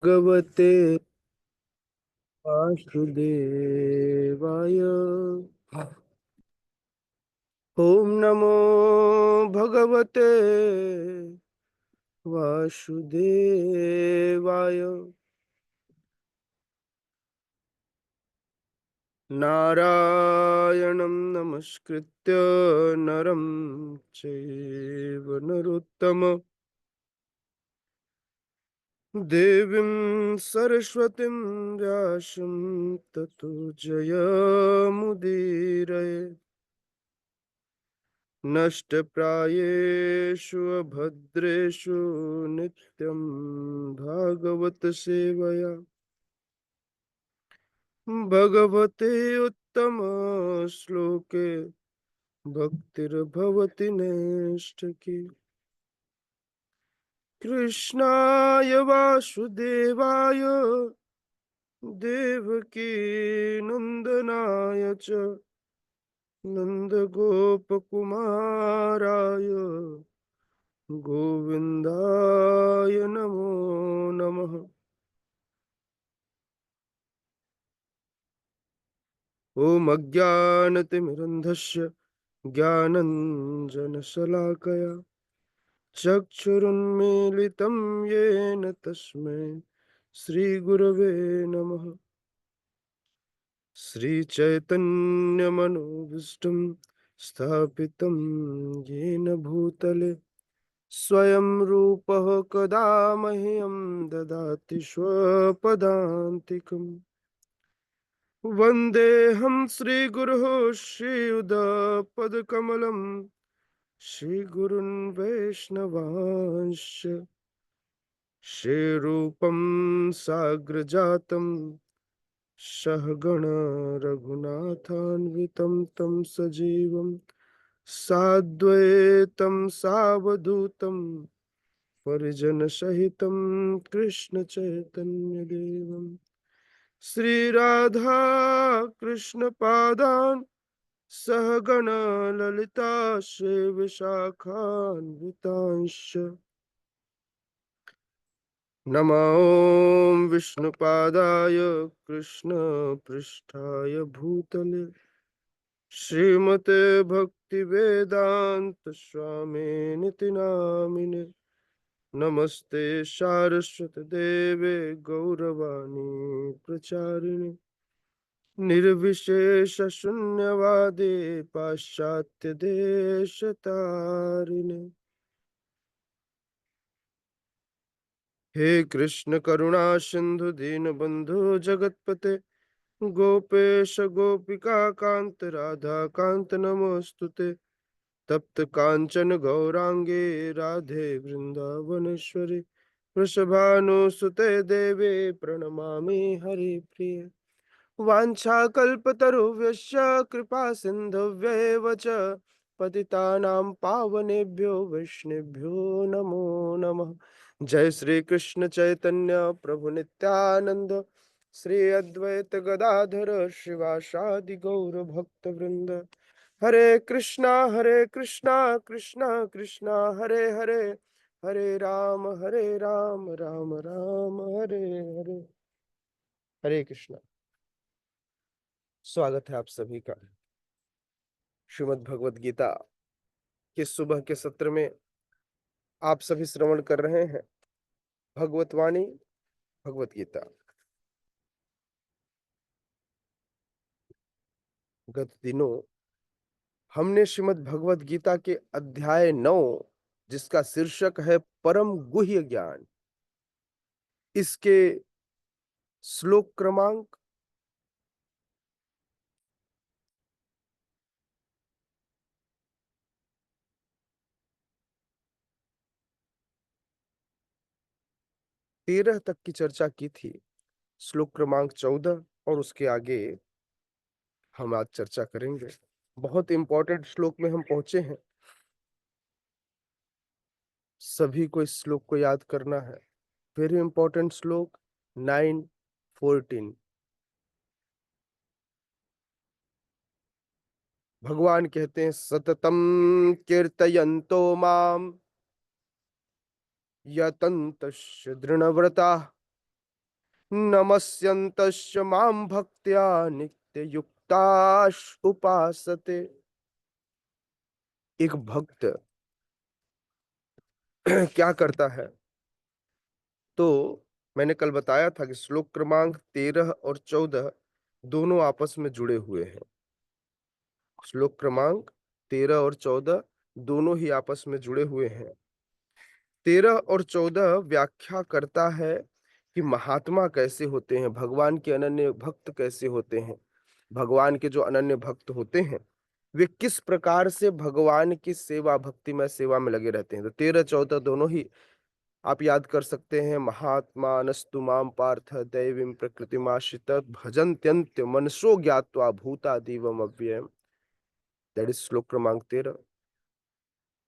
भगवते वासुदेवाय। ओम नमो भगवते वासुदेवाय। नारायणं नमस्कृत्य नरं चैव नरोत्तमं देवीं सरस्वतीं व्यासं ततो जयमुदीरये। नष्टप्रायेषु अभद्रेषु नित्यं भागवत सेवया भगवते उत्तम श्लोके भक्तिर्भवति नैष्ठिकी। कृष्णाय वासुदेवाय देवकी नंदनाय च नंदगोपकुमाराय गोविन्दाय नमो नमः। ॐ अज्ञानतिमिरन्धस्य ज्ञानञ्जनशलाकया चक्षुरुन्मीलितं येन तस्मै श्रीगुरवे नमः। श्रीचैतन्यमनोभीष्टं स्थापितं येन भूतले स्वयं रूपः कदा मह्यं ददाति स्वपदान्तिकम्। वन्देऽहं श्रीगुरुः श्रीयुतपदकमलं श्रीगुरुन् वैष्णवांश्च श्रीरूपं साग्रजातं सहगण रघुनाथान्वितं तं सजीवं साद्वैतं सावधूतं परिजनसहितं कृष्णचैतन्यदेवं श्रीराधा कृष्णपादान् सहगण ललिता श्रीविशाखान्वितांश्च नमो विष्णुपादाय कृष्णपृष्ठाय भूतले श्रीमते भक्तिवेदांत स्वामिनिति नामिने। नमस्ते सारस्वती देवे गौरवाणी प्रचारिणे निर्विशेष शून्यवादी पाश्चात्य देशतारिणे। हे कृष्ण करुणा सिंधु दीनबंधु जगतपते गोपेश गोपिका कांत राधा कांत नमोस्तुते। तप्त कांचन गौरांगे राधे वृंदावनेश्वरी वृषभानुसुते देवे प्रणमामि हरिप्रिये। वाञ्छाकल्पतरुभ्यश्च कृपा सिन्धुभ्येव च पतितानां पावनेभ्यो वैष्णवेभ्यो नमो नमः। जय श्री कृष्ण चैतन्य प्रभु नित्यानंद श्री अद्वैत गदाधर शिवासादि गौर भक्त वृंद। हरे कृष्णा कृष्णा कृष्णा हरे हरे, हरे राम राम राम हरे हरे। हरे कृष्णा। स्वागत है आप सभी का श्रीमद् भगवत गीता के सुबह के सत्र में। आप सभी श्रवण कर रहे हैं भगवत वाणी भगवत गीता। गत दिनों हमने श्रीमद् भगवत गीता के अध्याय 9 जिसका शीर्षक है परम गुह्य ज्ञान, इसके श्लोक क्रमांक 13 तक की चर्चा की थी। श्लोक क्रमांक 14 और उसके आगे हम आज चर्चा करेंगे। बहुत इंपॉर्टेंट श्लोक में हम पहुंचे हैं, सभी को इस श्लोक को याद करना है। वेरी इंपॉर्टेंट श्लोक 9:14। भगवान कहते हैं सततम कीर्तयन्तो माम यतन्तश्च दृढ़व्रता नमस्यन्तश्च मां भक्त्या नित्ययुक्ताश उपासते। एक भक्त क्या करता है? तो मैंने कल बताया था कि श्लोक क्रमांक 13 और 14 दोनों आपस में जुड़े हुए हैं। श्लोक क्रमांक 13 और 14 दोनों ही आपस में जुड़े हुए हैं। 13 और 14 व्याख्या करता है कि महात्मा कैसे होते हैं, भगवान के अनन्य भक्त कैसे होते हैं। भगवान के जो अनन्य भक्त होते हैं, वे किस प्रकार से भगवान की सेवा, भक्तिमय सेवा में लगे रहते हैं। तो 13-14 दोनों ही आप याद कर सकते हैं। महात्मानस्तु मां पार्थ दैवीं प्रकृतिमाश्रित भजन्त्यन्त मनसो ज्ञात्वा भूतादिवम अव्ययम्। दैट इज श्लोक क्रमांक 13।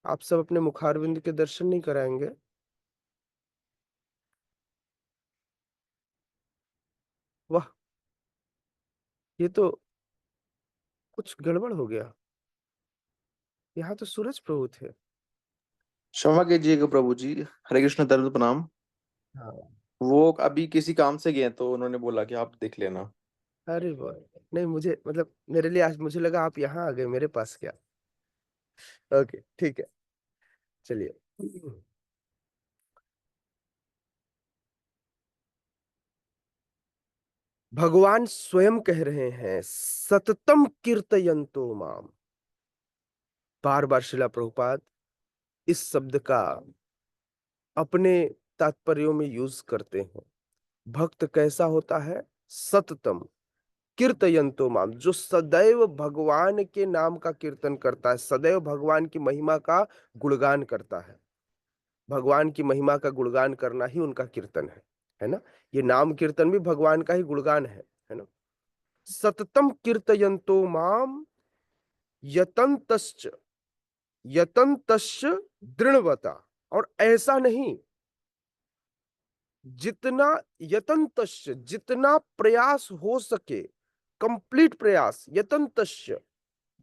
आप सब अपने मुखारविंद के दर्शन नहीं कराएंगे? वाह, ये तो कुछ गड़बड़ हो गया। यहाँ तो सूरज प्रभु थे। क्षमा कीजिएगा प्रभु जी। हरे कृष्ण, दर्द प्रणाम। हाँ। वो अभी किसी काम से गए हैं, तो उन्होंने बोला कि आप देख लेना। अरे वाह। नहीं, मुझे मतलब मेरे लिए आज मुझे लगा आप यहाँ आ गए मेरे पास क्या। ओके, ठीक है, चलिए। भगवान स्वयं कह रहे हैं, सततम कीर्तयन्तो माम। बार बार शिला प्रभुपाद इस शब्द का अपने तात्पर्यों में यूज करते हैं। भक्त कैसा होता है? सततम कीर्तयन्तो माम, जो सदैव भगवान के नाम का कीर्तन करता है, सदैव भगवान की महिमा का गुणगान करता है। भगवान की महिमा का गुणगान करना ही उनका कीर्तन है ना? ये नाम कीर्तन भी भगवान का ही गुणगान है ना? सततम कीर्तयन्तो माम यतन्तश्च, यतन्तश्च दृढ़वता। और ऐसा नहीं, जितना यतन्तश्च, जितना प्रयास हो सके, कंप्लीट प्रयास, यतन्तश्च,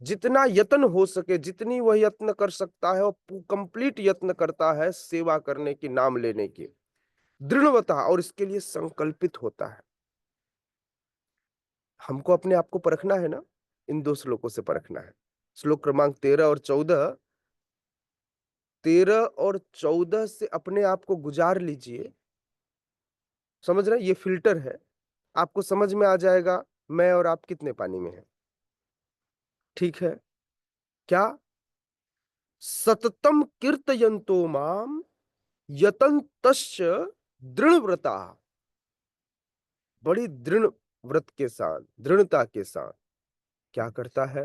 जितना यत्न हो सके, जितनी वह यत्न कर सकता है, और कंप्लीट यत्न करता है सेवा करने की, नाम लेने की, दृढ़वता, और इसके लिए संकल्पित होता है। हमको अपने आप को परखना है ना, इन दो श्लोकों से परखना है। श्लोक क्रमांक 13 और 14, 13 और 14 से अपने आप को गुजार लीजिए। समझ रहे हैं? ये फिल्टर है, आपको समझ में आ जाएगा मैं और आप कितने पानी में हैं। ठीक है? क्या? सततम कीर्तयन्तो माम यतन्तश्च दृढ़व्रता। बड़ी दृढ़ व्रत के साथ, दृढ़ता के साथ क्या करता है?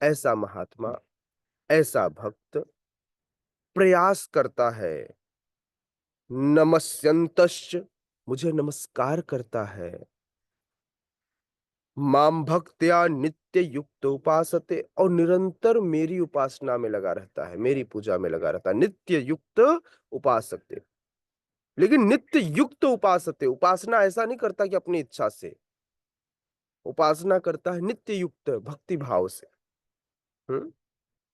ऐसा महात्मा, ऐसा भक्त प्रयास करता है, नमस्यन्तश्च, मुझे नमस्कार करता है, माम भक्त्या नित्य युक्त उपासते, और निरंतर मेरी उपासना में लगा रहता है, मेरी पूजा में लगा रहता है। नित्य युक्त उपासते, लेकिन नित्य युक्त उपासते, उपासना ऐसा नहीं करता कि अपनी इच्छा से, उपासना करता है नित्य युक्त भक्ति भाव से।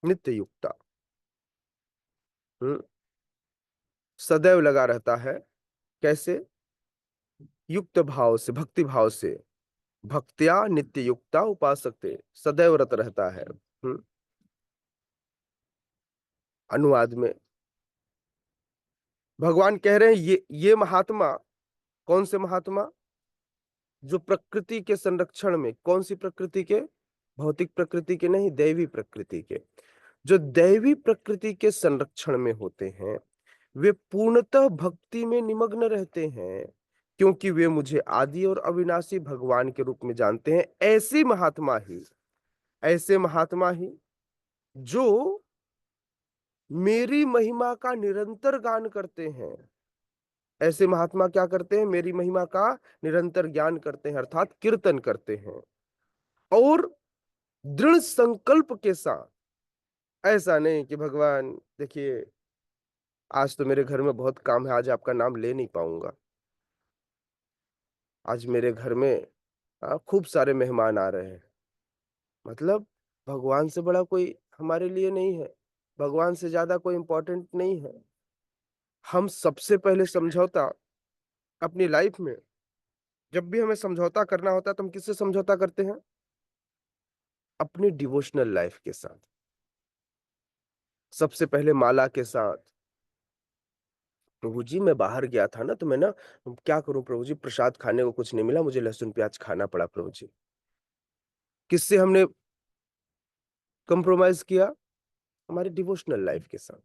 नित्य युक्ता, सदैव लगा रहता है। कैसे? युक्त भाव से, भक्ति भाव से। भक्त्या नित्य युक्ता उपासते, सदैव रत रहता है। अनुवाद में भगवान कह रहे हैं, ये महात्मा, कौन से महात्मा? जो प्रकृति के संरक्षण में, कौन सी प्रकृति के? भौतिक प्रकृति के नहीं, दैवी प्रकृति के। जो दैवी प्रकृति के संरक्षण में होते हैं, वे पूर्णतः भक्ति में निमग्न रहते हैं, क्योंकि वे मुझे आदि और अविनाशी भगवान के रूप में जानते हैं। ऐसे महात्मा ही जो मेरी महिमा का निरंतर गान करते हैं। ऐसे महात्मा क्या करते हैं? मेरी महिमा का निरंतर ज्ञान करते हैं, अर्थात कीर्तन करते हैं, और दृढ़ संकल्प के साथ। ऐसा नहीं कि भगवान देखिए, आज तो मेरे घर में बहुत काम है, आज आपका नाम ले नहीं पाऊंगा। आज मेरे घर में खूब सारे मेहमान आ रहे हैं। मतलब भगवान से बड़ा कोई हमारे लिए नहीं है, भगवान से ज्यादा कोई इंपॉर्टेंट नहीं है। हम सबसे पहले समझौता अपनी लाइफ में जब भी हमें समझौता करना होता है तो हम किससे समझौता करते हैं? अपनी डिवोशनल लाइफ के साथ। सबसे पहले माला के साथ। प्रभु जी मैं बाहर गया था ना, तो मैं ना क्या करूँ प्रभु जी, प्रसाद खाने को कुछ नहीं मिला, मुझे लहसुन प्याज खाना पड़ा प्रभु जी। किससे हमने कंप्रोमाइज़ किया? हमारी डिवोशनल लाइफ के साथ।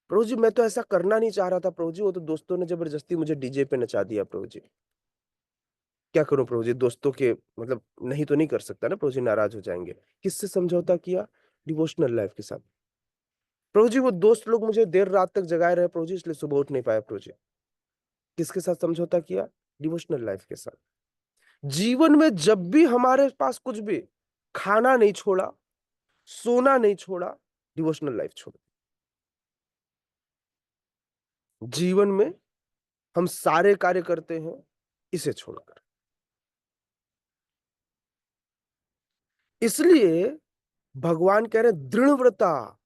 प्रभु जी मैं तो ऐसा करना नहीं चाह रहा था प्रभु जी, वो तो दोस्तों ने ज़बरदस्ती मुझे डीजे पे नचा दिया प्रभु जी। क्या करूँ प्रभु जी, दोस्तों के मतलब नहीं तो नहीं कर सकता ना प्रभु जी, नाराज़ हो जाएँगे। किससे समझौता किया? डिवोशनल लाइफ के साथ। प्रभु जी वो दोस्त लोग मुझे देर रात तक जगाए रहे प्रभु जी, इसलिए सुबह उठ नहीं पाया प्रभु जी। किसके साथ समझौता किया? डिवोशनल लाइफ के साथ। जीवन में जब भी हमारे पास कुछ भी, खाना नहीं छोड़ा, सोना नहीं छोड़ा, डिवोशनल लाइफ छोड़ दी। जीवन में हम सारे कार्य करते हैं इसे छोड़कर। इसलिए भगवान कह रहे हैं दृढ़व्रता।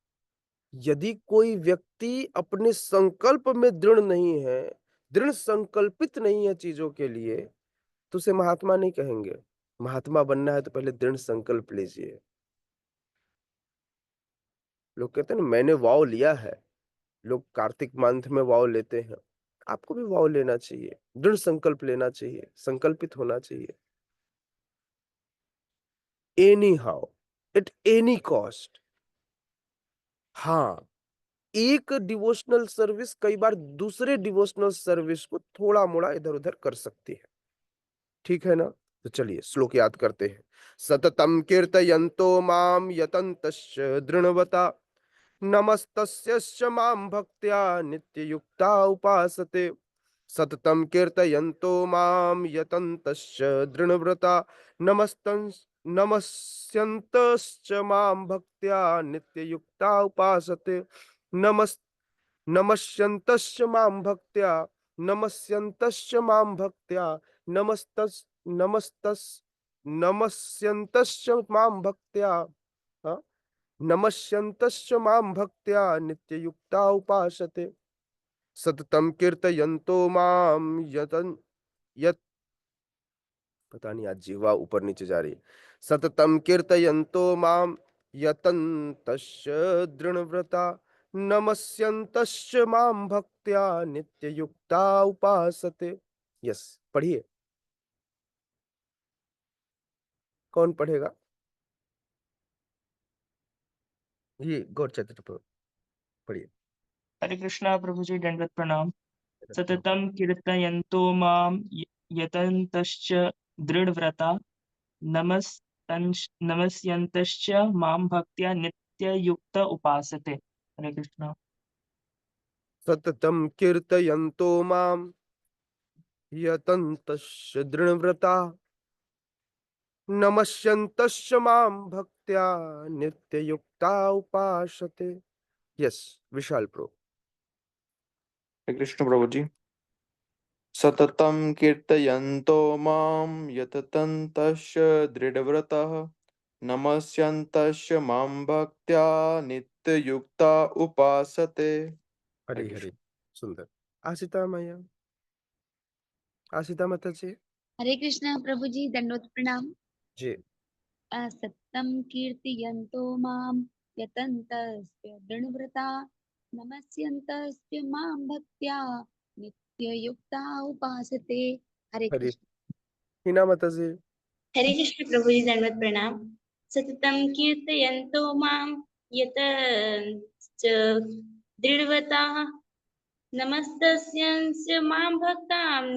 यदि कोई व्यक्ति अपने संकल्प में दृढ़ नहीं है, दृढ़ संकल्पित नहीं है चीजों के लिए, तो उसे महात्मा नहीं कहेंगे। महात्मा बनना है तो पहले दृढ़ संकल्प लीजिए। लोग कहते हैं ना मैंने वाव लिया है। लोग कार्तिक मंथ में वाव लेते हैं। आपको भी वाव लेना चाहिए, दृढ़ संकल्प लेना चाहिए, संकल्पित होना चाहिए। Any how, at any cost. हाँ, एक डिवोशनल सर्विस कई बार दूसरे डिवोशनल सर्विस को थोड़ा-मोड़ा इधर-उधर कर सकती है। ठीक है ना? तो चलिए श्लोक याद करते हैं। सततं कीर्तयन्तो मां यतन्तश्च दृण्वता नमस्तस्यश्च मां भक्त्या नित्ययुक्ता उपासते। सततं कीर्तयन्तो मां यतन्तश्च दृढव्रता नमस्यन्तश्च मां भक्त्या नित्ययुक्ता उपासते। नमस् नमस्यन्तश्च मां भक्त्या नमस्यन्तश्च मां भक्त्या नमस्तस् नमस्तस् नमस्यन्तश्च मां भक्त्या हाँ, नमस्यन्तश्च मां भक्त्या नित्ययुक्ता उपासते। सततं कीर्तयन्तो मां यतन् यत् पता नहीं आज जिह्वा ऊपर-नीचे जा रही है। सततं कीर्तयन्तो मां यतन्तश्च दृढव्रता नमस्यन्तश्च मां भक्त्या नित्ययुक्ता उपासते। यस, पढ़िए। कौन पढ़ेगा? ये गौर चैतन्य पढ़िए। हरे कृष्णा प्रभु जी दंडवत प्रणाम। सततं कीर्तयन्तो मां यतन्तश्च दृढव्रता नमस्यन्तश्च मां भक्त्या नित्ययुक्त उपासते। हरे कृष्णा। सततं कीर्तयन्तो मां यतन्तश्च दृढव्रता नमस्यन्तश्च मां भक्त्या नित्ययुक्ता उपासते। यस, विशाल प्रो। हरे कृष्ण प्रभु जी। सततं कीर्तयन्तो मां यततन्तश्च दृढव्रतः नमस्यन्तश्च मां भक्त्या नित्ययुक्ता उपासते। हरे हरी कृष्ण। हरी, सुंदर। आशिता मैया, आशिता माता जी। हरे कृष्ण प्रभु जी दंडवत प्रणाम। जी। असत्यं कीर्तयन्तो मां यतन्तस्य दृढव्रता नमस्यन्तस्य मां भक्त्या नित्ययुक्ता उपासते। हरे हरी कृष्ण। हिना माता जी। हरे कृष्ण प्रभु जी दंडवत प्रणाम। सततं कीर्तयन्तो मां यत च दृढव्रताः नमस्तस्यंस्य मां भक्तां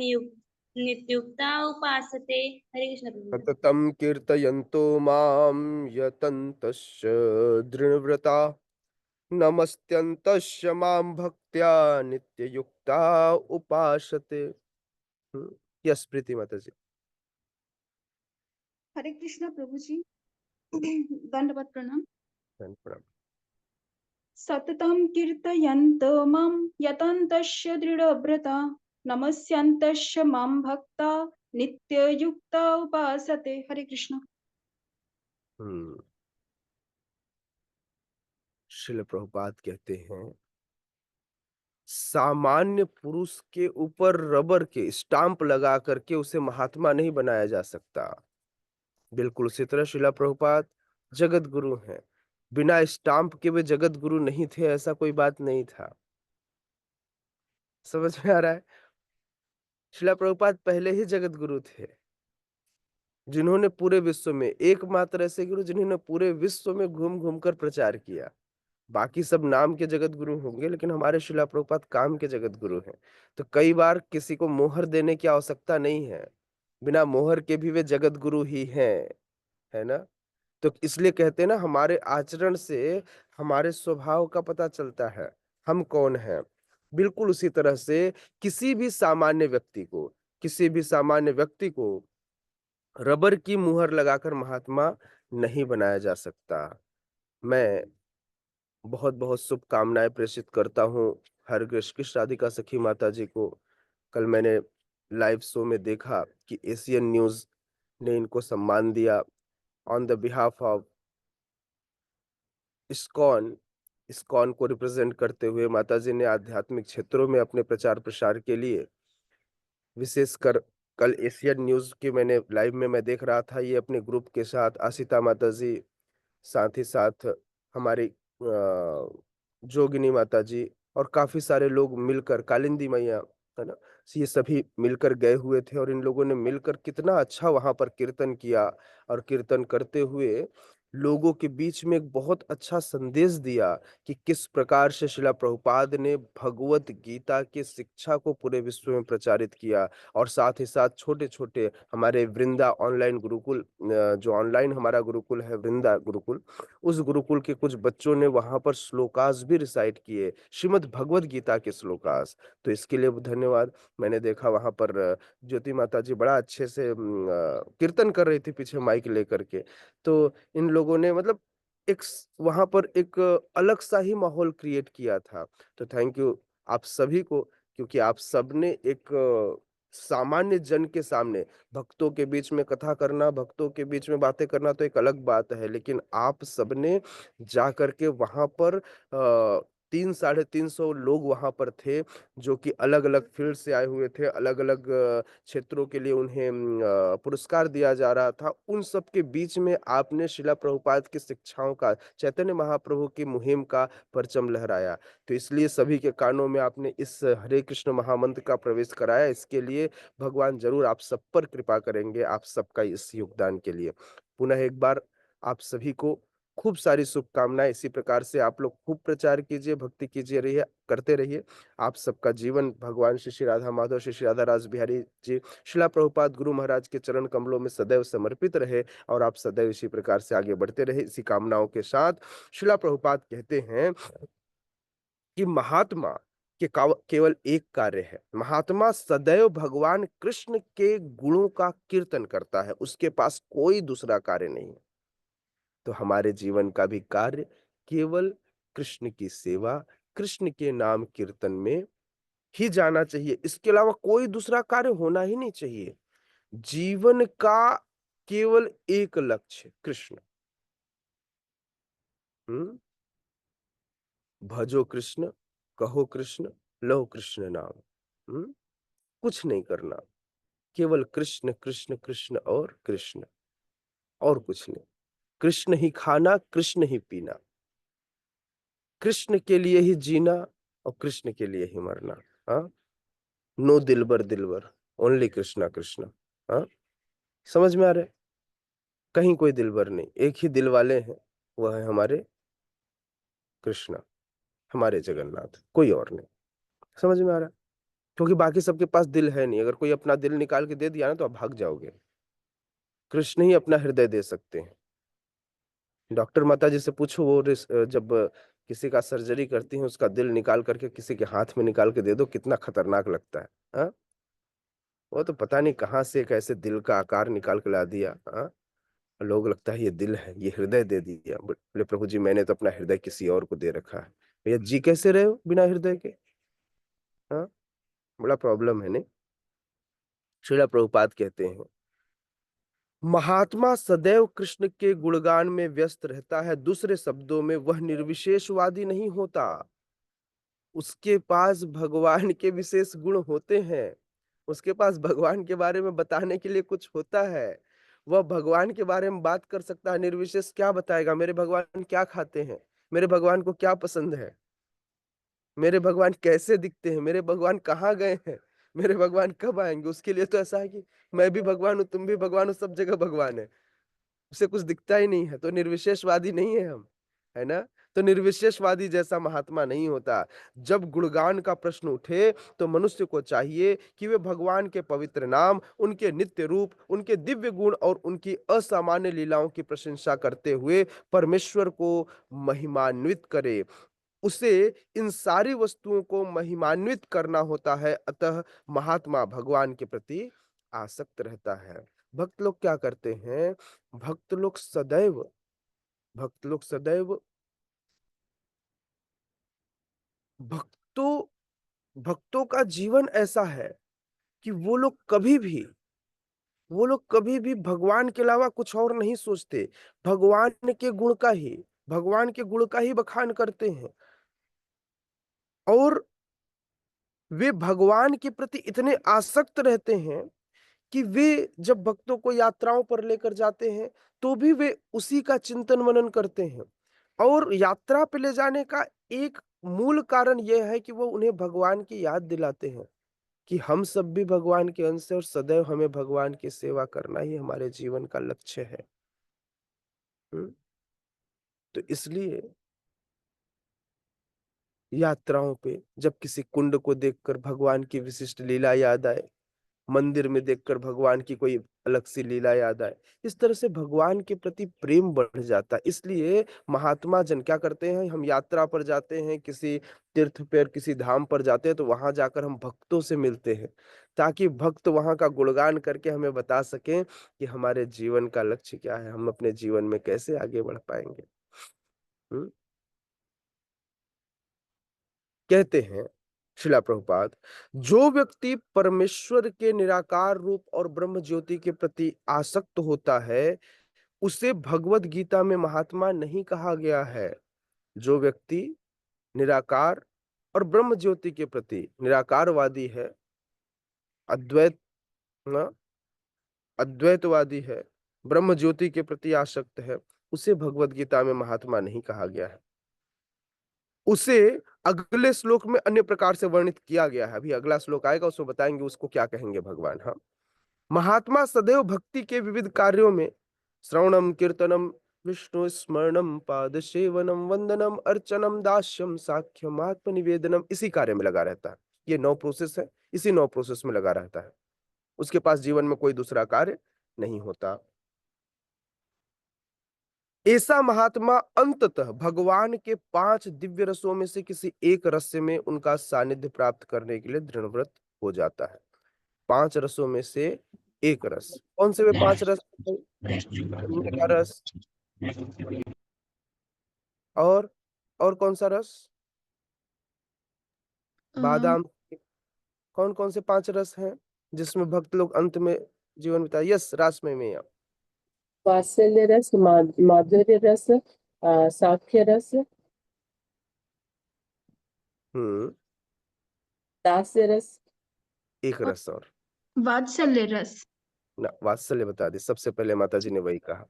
नित्युक्ता उपासते। हरे कृष्ण प्रभु जी। सततं कीर्तयन्तो मां यतन्तश्च दृढव्रता नमस्त्यन्तश्च मां भक्त्या नित्ययुक्ता उपासते। यस, प्रीति माता जी। हरे कृष्णा प्रभु जी दंडवत प्रणाम। प्रणाम। सततं कीर्तयन्त मां यतन्तस्य दृढव्रता नमस्यन्तस्य मां भक्ता नित्ययुक्ता उपासते। हरे कृष्ण। हम्म श्रील प्रभुपाद कहते हैं सामान्य पुरुष के ऊपर रबर के स्टाम्प लगा करके उसे महात्मा नहीं बनाया जा सकता। बिल्कुल उसी तरह शिला प्रभुपाद जगत गुरु हैं। बिना स्टाम्प के वे जगत गुरु नहीं थे, ऐसा कोई बात नहीं था। समझ में आ रहा है? शिला प्रभुपाद पहले ही जगत गुरु थे, जिन्होंने पूरे विश्व में एकमात्र ऐसे गुरु जिन्होंने पूरे विश्व में घूम-घूम कर प्रचार किया। बाकी सब नाम के जगत गुरु होंगे, लेकिन हमारे शिला प्रभुपाद काम के जगत गुरु हैं। तो कई बार किसी को मोहर देने की आवश्यकता नहीं है। बिना मोहर के भी वे जगत गुरु ही हैं, है ना? तो इसलिए कहते हैं ना, हमारे आचरण से हमारे स्वभाव का पता चलता है, हम कौन हैं। बिल्कुल उसी तरह से किसी भी सामान्य व्यक्ति को रबर की मुहर लगाकर महात्मा नहीं बनाया जा सकता। मैं बहुत-बहुत शुभकामनाएँ प्रेषित करता हूँ हर कृष्ण राधिका सखी माता जी को। कल मैंने लाइव शो में देखा कि एशियन न्यूज़ ने इनको सम्मान दिया on the behalf of ISKCON. ISKCON को रिप्रेजेंट करते हुए माताजी ने आध्यात्मिक क्षेत्रों में अपने प्रचार-प्रसार के लिए विशेषकर कल एशियन न्यूज़ के मैंने लाइव में मैं देख रहा था, ये अपने ग्रुप के साथ आशिता माताजी, साथ ही साथ हमारी जोगिनी माताजी और काफ़ी सारे लोग मिलकर कालिंदी मैया, है ना? ये सभी मिलकर गए हुए थे और इन लोगों ने मिलकर कितना अच्छा वहाँ पर कीर्तन किया और कीर्तन करते हुए लोगों के बीच में एक बहुत अच्छा संदेश दिया कि किस प्रकार से शिला प्रभुपाद ने भगवत गीता की शिक्षा को पूरे विश्व में प्रचारित किया और साथ ही साथ छोटे-छोटे हमारे वृंदा ऑनलाइन गुरुकुल, जो ऑनलाइन हमारा गुरुकुल है वृंदा गुरुकुल, उस गुरुकुल के कुछ बच्चों ने वहाँ पर श्लोकास भी रिसाइट किए, श्रीमद् भगवत गीता के श्लोकास। तो इसके लिए धन्यवाद। मैंने देखा वहाँ पर ज्योति माता जी बड़ा अच्छे से कीर्तन कर रही थी पीछे माइक लेकर के। तो इन लोगों ने मतलब एक स वहाँ पर एक अलग सा ही माहौल क्रिएट किया था। तो थैंक यू आप सभी को, क्योंकि आप सबने एक सामान्य जन के सामने भक्तों के बीच में कथा करना, भक्तों के बीच में बातें करना तो एक अलग बात है, लेकिन आप सबने जा कर के वहाँ पर 3 साढ़े 300 लोग वहाँ पर थे, जो कि अलग-अलग फ़ील्ड से आए हुए थे, अलग-अलग क्षेत्रों के लिए उन्हें पुरस्कार दिया जा रहा था। उन सब के बीच में आपने शिला प्रभुपाद की शिक्षाओं का, चैतन्य महाप्रभु की मुहिम का परचम लहराया। तो इसलिए सभी के कानों में आपने इस हरे कृष्ण महामंत्र का प्रवेश कराया। इसके लिए भगवान ज़रूर आप सब पर कृपा करेंगे, आप सबका इस योगदान के लिए। पुनः एक बार आप सभी को खूब सारी शुभकामनाएँ। इसी प्रकार से आप लोग खूब प्रचार कीजिए, भक्ति कीजिए रहिए करते रहिए। आप सबका जीवन भगवान श्री श्री राधा माधव, श्री श्री राधा रास बिहारी जी, शिला प्रभुपाद गुरु महाराज के चरण कमलों में सदैव समर्पित रहे और आप सदैव इसी प्रकार से आगे बढ़ते रहे। इसी कामनाओं के साथ शिला प्रभुपाद कहते हैं कि महात्मा के केवल एक कार्य है। महात्मा सदैव भगवान कृष्ण के गुणों का कीर्तन करता है, उसके पास कोई दूसरा कार्य नहीं है। तो हमारे जीवन का भी कार्य केवल कृष्ण की सेवा, कृष्ण के नाम कीर्तन में ही जाना चाहिए। इसके अलावा कोई दूसरा कार्य होना ही नहीं चाहिए। जीवन का केवल एक लक्ष्य कृष्ण। हुँ? भजो कृष्ण, कहो कृष्ण, लो कृष्ण नाम। हुँ? कुछ नहीं करना, केवल कृष्ण, कृष्ण, कृष्ण और कृष्ण, और कुछ नहीं। कृष्ण ही खाना, कृष्ण ही पीना, कृष्ण के लिए ही जीना और कृष्ण के लिए ही मरना। हाँ? नो दिलबर दिलबर, ओनली कृष्णा कृष्णा। हाँ? समझ में आ रहा है? कहीं कोई दिलबर नहीं, एक ही दिल वाले हैं, वह है हमारे कृष्णा, हमारे जगन्नाथ, कोई और नहीं। समझ में आ रहा है? क्योंकि बाकी सबके पास दिल है नहीं, अगर कोई अपना दिल निकाल के दे दिया ना तो आप भाग जाओगे। कृष्ण ही अपना हृदय दे सकते हैं। डॉक्टर माताजी से पूछो, वो जब किसी का सर्जरी करती हैं, उसका दिल निकाल करके किसी के हाथ में निकाल के दे दो, कितना खतरनाक लगता है। हाँ? वो तो पता नहीं कहाँ से एक ऐसे दिल का आकार निकाल के ला दिया। हाँ? लोग लगता है ये दिल है, ये हृदय दे दिया। बोले प्रभु जी मैंने तो अपना हृदय किसी और को दे रखा है। भैया जी कैसे रहे हो बिना हृदय के? हाँ? बड़ा प्रॉब्लम है नहीं? श्रीला प्रभुपाद कहते हैं, महात्मा सदैव कृष्ण के गुणगान में व्यस्त रहता है, दूसरे शब्दों में वह निर्विशेषवादी नहीं होता। उसके पास भगवान के विशेष गुण होते हैं, उसके पास भगवान के बारे में बताने के लिए कुछ होता है, वह भगवान के बारे में बात कर सकता है। निर्विशेष क्या बताएगा? मेरे भगवान क्या खाते हैं, मेरे भगवान को क्या पसंद है, मेरे भगवान कैसे दिखते हैं, मेरे भगवान कहाँ गए हैं, मेरे भगवान कब आएंगे? उसके लिए तो ऐसा है कि मैं भी भगवान हूँ, तुम भी भगवान हो, सब जगह भगवान है। उसे कुछ दिखता ही नहीं है, तो निर्विशेषवादी नहीं है हम, है ना? तो निर्विशेषवादी जैसा महात्मा नहीं होता। जब गुणगान का प्रश्न उठे तो मनुष्य को चाहिए कि वे भगवान के पवित्र नाम, उनके नित्य रूप, उनके दिव्य गुण और उनकी असामान्य लीलाओं की प्रशंसा करते हुए परमेश्वर को महिमान्वित करे। उसे इन सारी वस्तुओं को महिमान्वित करना होता है, अतः महात्मा भगवान के प्रति आसक्त रहता है। भक्त लोग क्या करते हैं? भक्त लोग सदैव भक्त लोग सदैव भक्तों भक्तों का जीवन ऐसा है कि वो लोग कभी भी भगवान के अलावा कुछ और नहीं सोचते। भगवान के गुण का ही बखान करते हैं, और वे भगवान के प्रति इतने आसक्त रहते हैं कि वे जब भक्तों को यात्राओं पर लेकर जाते हैं तो भी वे उसी का चिंतन मनन करते हैं। और यात्रा पे ले जाने का एक मूल कारण यह है कि वो उन्हें भगवान की याद दिलाते हैं कि हम सब भी भगवान के अंश हैं और सदैव हमें भगवान की सेवा करना ही हमारे जीवन का लक्ष्य है। तो इसलिए यात्राओं पे जब किसी कुंड को देखकर भगवान की विशिष्ट लीला याद आए, मंदिर में देखकर भगवान की कोई अलग सी लीला याद आए, इस तरह से भगवान के प्रति प्रेम बढ़ जाता है। इसलिए महात्मा जन क्या करते हैं? हम यात्रा पर जाते हैं, किसी तीर्थ पर, किसी धाम पर जाते हैं, तो वहां जाकर हम भक्तों से मिलते हैं, ताकि भक्त वहां का गुणगान करके हमें बता सकें कि हमारे जीवन का लक्ष्य क्या है, हम अपने जीवन में कैसे आगे बढ़ पाएंगे। हम्म? कहते हैं श्रीला प्रभुपाद, जो व्यक्ति परमेश्वर के निराकार रूप और ब्रह्म ज्योति के प्रति आसक्त होता है, उसे भगवत गीता में महात्मा नहीं कहा गया है। जो व्यक्ति निराकार और ब्रह्म ज्योति के प्रति निराकारवादी है, अद्वैत ना अद्वैतवादी है, ब्रह्म ज्योति के प्रति आसक्त है, उसे भगवत गीता में महात्मा नहीं कहा गया है। उसे अगले श्लोक में अन्य प्रकार से वर्णित किया गया है। अभी अगला श्लोक आएगा, उसमें बताएंगे उसको क्या कहेंगे भगवान। हाँ, महात्मा सदैव भक्ति के विविध कार्यों में श्रवणम, कीर्तनम, विष्णु स्मरणम, पाद सेवनम, वंदनम, अर्चनम, दास्यम, साख्यम, आत्म निवेदनम, इसी कार्य में लगा रहता है। ये 9 प्रोसेस है, इसी 9 प्रोसेस में लगा रहता है। उसके पास जीवन में कोई दूसरा कार्य नहीं होता। ऐसा महात्मा अंततः भगवान के 5 दिव्य रसों में से किसी एक रस में उनका सानिध्य प्राप्त करने के लिए दृढ़व्रत हो जाता है। 5 रसों में से एक रस, कौन से वे 5 रस? पुण्य का रस, और कौन सा रस? बादाम। कौन कौन से 5 रस हैं जिसमें भक्त लोग अंत में जीवन बिताए? यस, रासमय में। वात्सल्य रस, माधुर्य रस, साख्य रस, दास्य रस, एक रस और वात्सल्य रस। ना, वात्सल्य बता दी सबसे पहले, माता जी ने वही कहा।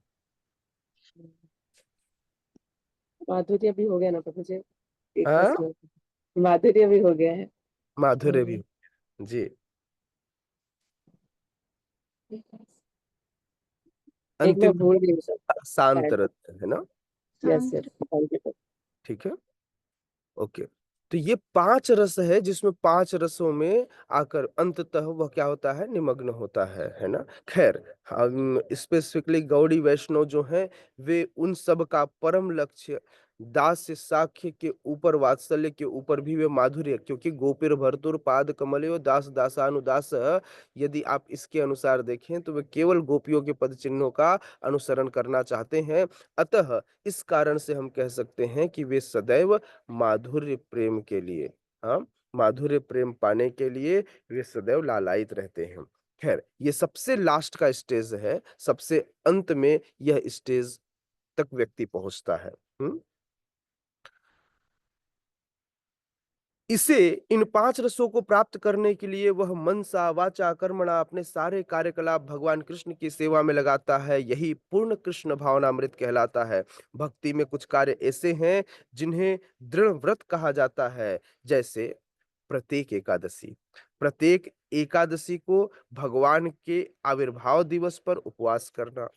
माधुर्य भी हो गया ना प्रभु जी, एक हाँ? रस में माधुर्य भी हो गया है। माधुर्य भी जी। एक मैं अंतिम भूल गई सब। शांत रस है ना? यस सर, ठीक है, ओके। तो ये 5 रस है जिसमें 5 रसों में आकर अंततः वह क्या होता है? निमग्न होता है ना? खैर, हम स्पेसिफिकली गौड़ी वैष्णव जो हैं, वे उन सब का परम लक्ष्य दास्य साख्य के ऊपर, वात्सल्य के ऊपर भी वे माधुर्य, क्योंकि गोपीर भर्तुर पाद कमलयो दास दासानुदास, यदि आप इसके अनुसार देखें तो वे केवल गोपियों के पद चिन्हों का अनुसरण करना चाहते हैं। अतः इस कारण से हम कह सकते हैं कि वे सदैव माधुर्य प्रेम के लिए, हाँ, माधुर्य प्रेम पाने के लिए वे सदैव लालायित रहते हैं। खैर, ये सबसे लास्ट का स्टेज है, सबसे अंत में यह स्टेज तक व्यक्ति पहुंचता है। इसे इन 5 रसों को प्राप्त करने के लिए वह मनसा वाचा कर्मणा अपने सारे कार्यकलाप भगवान कृष्ण की सेवा में लगाता है। यही पूर्ण कृष्ण भावनामृत कहलाता है। भक्ति में कुछ कार्य ऐसे हैं जिन्हें दृढ़ व्रत कहा जाता है, जैसे प्रत्येक एकादशी। प्रत्येक एकादशी को भगवान के आविर्भाव दिवस पर उपवास करना,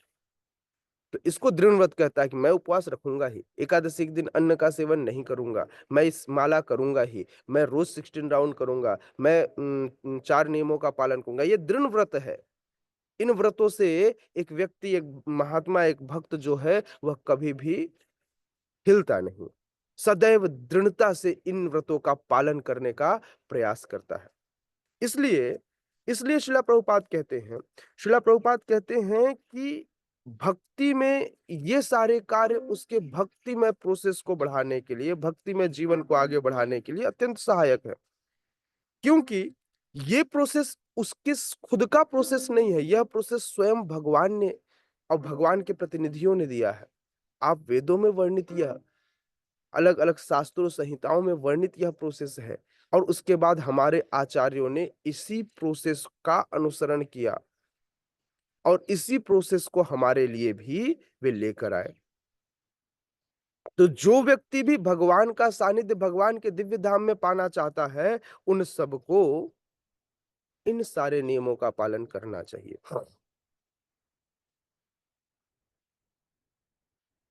तो इसको दृढ़ व्रत कहता है कि मैं उपवास रखूंगा ही, एकादशी के दिन अन्न का सेवन नहीं करूंगा, मैं इस माला करूंगा ही, मैं रोज 16 राउंड करूंगा, मैं 4 नियमों का पालन करूंगा। ये दृढ़ व्रत है। इन व्रतों से एक व्यक्ति, एक महात्मा, एक भक्त जो है वह कभी भी हिलता नहीं, सदैव दृढ़ता से इन व्रतों का पालन करने का प्रयास करता है। इसलिए इसलिए शिला प्रभुपाद कहते हैं कि भक्ति में ये सारे कार्य उसके भक्तिमय प्रोसेस को बढ़ाने के लिए, भक्तिमय जीवन को आगे बढ़ाने के लिए अत्यंत सहायक है। क्योंकि ये प्रोसेस उसके खुद का प्रोसेस नहीं है, यह प्रोसेस स्वयं भगवान ने और भगवान के प्रतिनिधियों ने दिया है। आप वेदों में वर्णित यह अलग अलग शास्त्रों संहिताओं में वर्णित यह प्रोसेस है, और उसके बाद हमारे आचार्यों ने इसी प्रोसेस का अनुसरण किया और इसी प्रोसेस को हमारे लिए भी वे लेकर आए। तो जो व्यक्ति भी भगवान का सानिध्य, भगवान के दिव्य धाम में पाना चाहता है, उन सबको इन सारे नियमों का पालन करना चाहिए।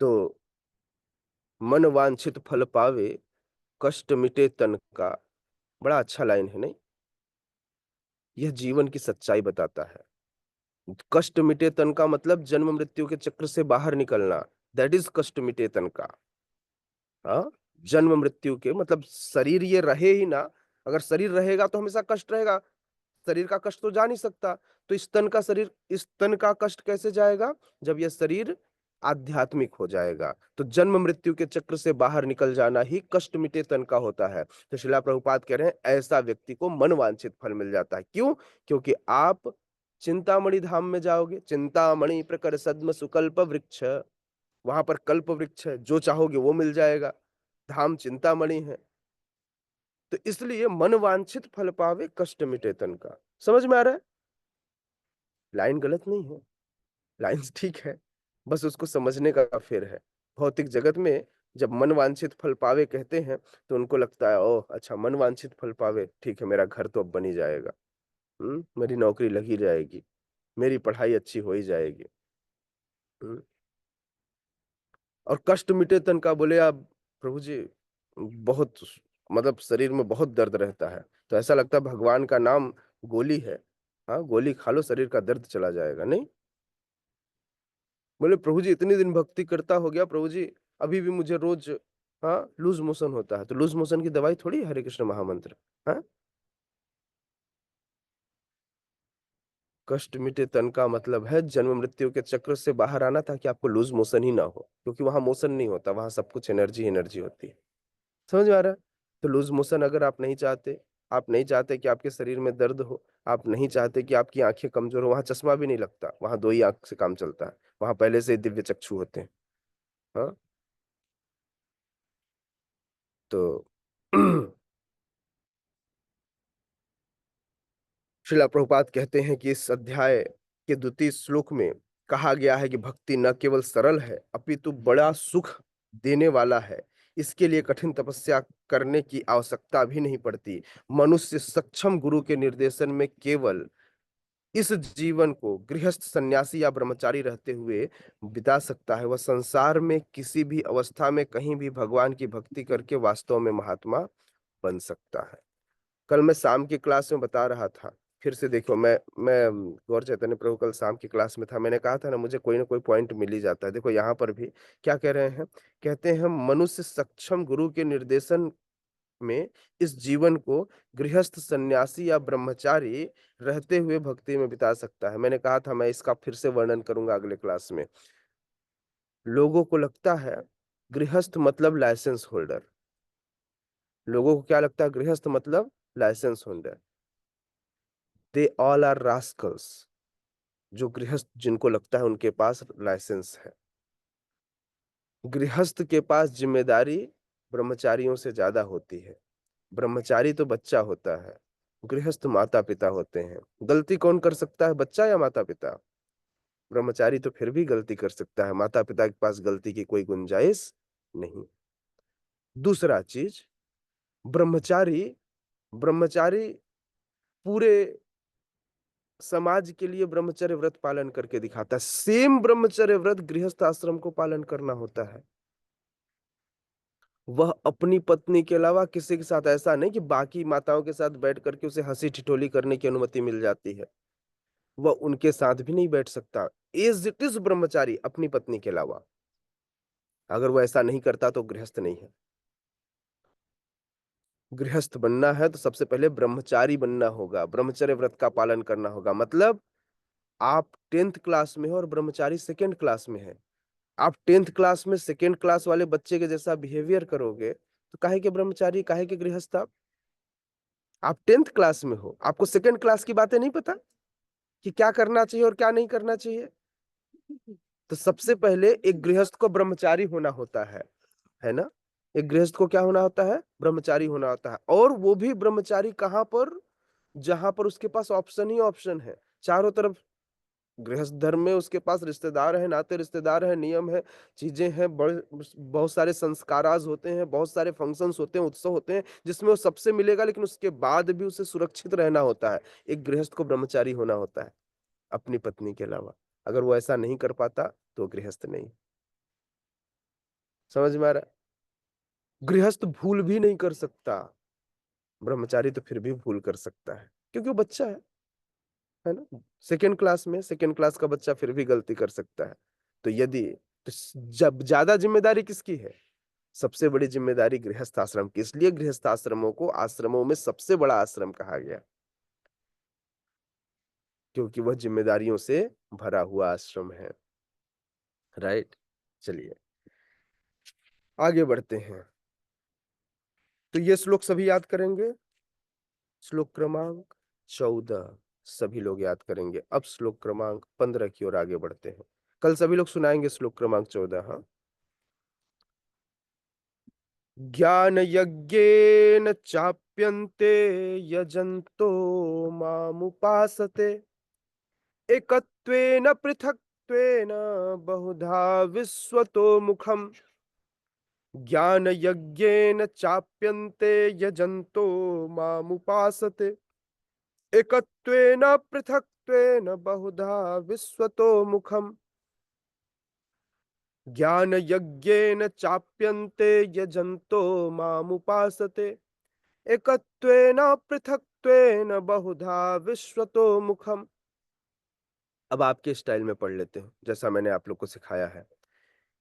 तो मन वांछित फल पावे, कष्ट मिटे तन का। बड़ा अच्छा लाइन है नहीं? यह जीवन की सच्चाई बताता है। कष्ट मिटे तन का मतलब जन्म मृत्यु के चक्र से बाहर निकलना, दैट इज कष्ट मिटे तन का। हाँ, जन्म मृत्यु के मतलब शरीर ये रहे ही ना, अगर शरीर रहेगा तो हमेशा कष्ट रहेगा, शरीर का कष्ट तो जा नहीं सकता। तो इस तन का कष्ट कैसे जाएगा? जब यह शरीर आध्यात्मिक हो जाएगा। तो जन्म मृत्यु के चक्र से बाहर निकल जाना ही कष्ट मिटे तन का होता है। तो शिला प्रभुपाद कह रहे हैं ऐसा व्यक्ति को मनवांछित फल मिल जाता है। क्यों? क्योंकि आप चिंतामणि धाम में जाओगे, चिंतामणि प्रकर सद्म सुकल्प वृक्ष, वहां पर कल्प वृक्ष है, जो चाहोगे वो मिल जाएगा। धाम चिंतामणि है। तो इसलिए मन वांछित फल पावे, कष्ट मिटे तन का। समझ में आ रहा है? लाइन गलत नहीं है, लाइन ठीक है, बस उसको समझने का फेर है। भौतिक जगत में जब मन वांछित फल पावे कहते हैं तो उनको लगता है ओह अच्छा, मन वांछित फल पावे, ठीक है, मेरा घर तो अब बन ही जाएगा, मेरी नौकरी लगी जाएगी, मेरी पढ़ाई अच्छी हो ही जाएगी। और कष्ट मिटे तन का बोले आप प्रभु जी, बहुत मतलब शरीर में बहुत दर्द रहता है, तो ऐसा लगता है भगवान का नाम गोली है। हाँ, गोली खा लो, शरीर का दर्द चला जाएगा। नहीं, बोले प्रभु जी इतने दिन भक्ति करता हो गया प्रभु जी, अभी भी मुझे रोज हाँ लूज मोशन होता है। तो लूज मोशन की दवाई थोड़ी है हरे कृष्ण महामंत्र। हाँ, कष्ट मिटे तन का मतलब है जन्म मृत्यु के चक्र से बाहर आना, ताकि आपको लूज मोशन ही ना हो, क्योंकि वहां मोशन नहीं होता, वहां सब कुछ एनर्जी एनर्जी होती है। समझ में आ रहा है? तो लूज मोशन अगर आप नहीं चाहते, आप नहीं चाहते कि आपके शरीर में दर्द हो, आप नहीं चाहते कि आपकी आंखें कमजोर हो, वहां चश्मा भी नहीं लगता, वहां 2 ही आंख से काम चलता है, वहां पहले से ही दिव्य चक्षु होते हैं। हाँ, तो श्रीला प्रभुपाद कहते हैं कि इस अध्याय के 2 श्लोक में कहा गया है कि भक्ति न केवल सरल है अपितु बड़ा सुख देने वाला है। इसके लिए कठिन तपस्या करने की आवश्यकता भी नहीं पड़ती। मनुष्य सक्षम गुरु के निर्देशन में केवल इस जीवन को गृहस्थ, सन्यासी या ब्रह्मचारी रहते हुए बिता सकता है। वह संसार में किसी भी अवस्था में कहीं भी भगवान की भक्ति करके वास्तव में महात्मा बन सकता है। कल मैं शाम की क्लास में बता रहा था, फिर से देखो, मैं गौर चैतन्य प्रभु कल शाम की क्लास में था, मैंने कहा था ना मुझे कोई ना कोई पॉइंट मिल ही जाता है। देखो यहाँ पर भी क्या कह रहे हैं, कहते हैं मनुष्य सक्षम गुरु के निर्देशन में इस जीवन को गृहस्थ, सन्यासी या ब्रह्मचारी रहते हुए भक्ति में बिता सकता है। मैंने कहा था मैं इसका फिर से वर्णन करूंगा अगले क्लास में। लोगों को लगता है गृहस्थ मतलब लाइसेंस होल्डर, लोगों को क्या लगता है गृहस्थ मतलब licence holder. They all are rascals. जो गृहस्थ जिनको लगता है उनके पास लाइसेंस है। गृहस्थ के पास जिम्मेदारी ब्रह्मचारियों से ज्यादा होती है। ब्रह्मचारी तो बच्चा होता है, गृहस्थ माता पिता होते हैं। गलती कौन कर सकता है, बच्चा या माता पिता? ब्रह्मचारी तो फिर भी गलती कर सकता है, माता पिता के पास गलती की कोई गुंजाइश नहीं। दूसरा चीज, ब्रह्मचारी ब्रह्मचारी पूरे समाज के लिए ब्रह्मचर्य व्रत पालन करके दिखाता है। सेम ब्रह्मचर्य व्रत गृहस्थ आश्रम को पालन करना होता है। वह अपनी पत्नी के अलावा किसी के साथ ऐसा नहीं कि बाकी माताओं के साथ बैठ करके उसे हंसी ठिठोली करने की अनुमति मिल जाती है, वह उनके साथ भी नहीं बैठ सकता। एज इट इज ब्रह्मचारी अपनी पत्नी के अलावा। अगर वो ऐसा नहीं करता तो गृहस्थ नहीं है। गृहस्थ बनना है तो सबसे पहले ब्रह्मचारी बनना होगा, ब्रह्मचर्य व्रत का पालन करना होगा। मतलब आप 10th क्लास में हो और ब्रह्मचारी 2nd क्लास में है। आप 10th क्लास में 2nd क्लास वाले बच्चे के जैसा बिहेवियर करोगे तो काहे के ब्रह्मचारी, काहे के गृहस्थ? आप 10th क्लास में हो, आपको 2nd क्लास की बातें नहीं पता कि क्या करना चाहिए और क्या नहीं करना चाहिए? तो सबसे पहले एक गृहस्थ को ब्रह्मचारी होना होता है ना? एक गृहस्थ को क्या होना होता है? ब्रह्मचारी होना होता है। और वो भी ब्रह्मचारी कहां पर? जहां पर उसके पास ऑप्शन ही ऑप्शन है। चारों तरफ गृहस्थ धर्म में उसके पास रिश्तेदार है, नाते रिश्तेदार है, नियम है, चीजें हैं, बहुत सारे संस्काराज होते हैं, बहुत सारे फंक्शंस होते हैं, उत्सव होते हैं जिसमें वो सबसे मिलेगा, लेकिन उसके बाद भी उसे सुरक्षित रहना होता है। एक गृहस्थ को ब्रह्मचारी होना होता है अपनी पत्नी के अलावा। अगर वो ऐसा नहीं कर पाता तो गृहस्थ नहीं। समझ में आ रहा है? गृहस्थ भूल भी नहीं कर सकता, ब्रह्मचारी तो फिर भी भूल कर सकता है क्योंकि वो बच्चा है ना? 2nd क्लास में 2nd क्लास का बच्चा फिर भी गलती कर सकता है। तो यदि तो जब ज्यादा जिम्मेदारी किसकी है? सबसे बड़ी जिम्मेदारी गृहस्थ आश्रम की। इसलिए गृहस्थ आश्रमों को आश्रमों में सबसे बड़ा आश्रम कहा गया, क्योंकि वह जिम्मेदारियों से भरा हुआ आश्रम है। राइट, चलिए आगे बढ़ते हैं। तो ये श्लोक सभी याद करेंगे। श्लोक क्रमांक 14 सभी लोग याद करेंगे। अब श्लोक क्रमांक 15 की ओर आगे बढ़ते हैं। कल सभी लोग सुनाएंगे श्लोक क्रमांक 14। हाँ, ज्ञान यज्ञेन चाप्यन्ते यजन्तो मामुपासते एकत्वेन पृथक्त्वेन बहुधा विश्वतो मुखम्। ज्ञान यज्ञेन चाप्यन्ते यजन्तो मामुपासते एकत्वेन पृथक्त्वेन बहुधा विश्वतो मुखम्। ज्ञान यज्ञेन चाप्यन्ते यजन्तो मामुपासते एकत्वेन पृथक्त्वेन बहुधा विश्वतो मुखम्। अब आपके स्टाइल में पढ़ लेते हैं जैसा मैंने आप लोग को सिखाया है।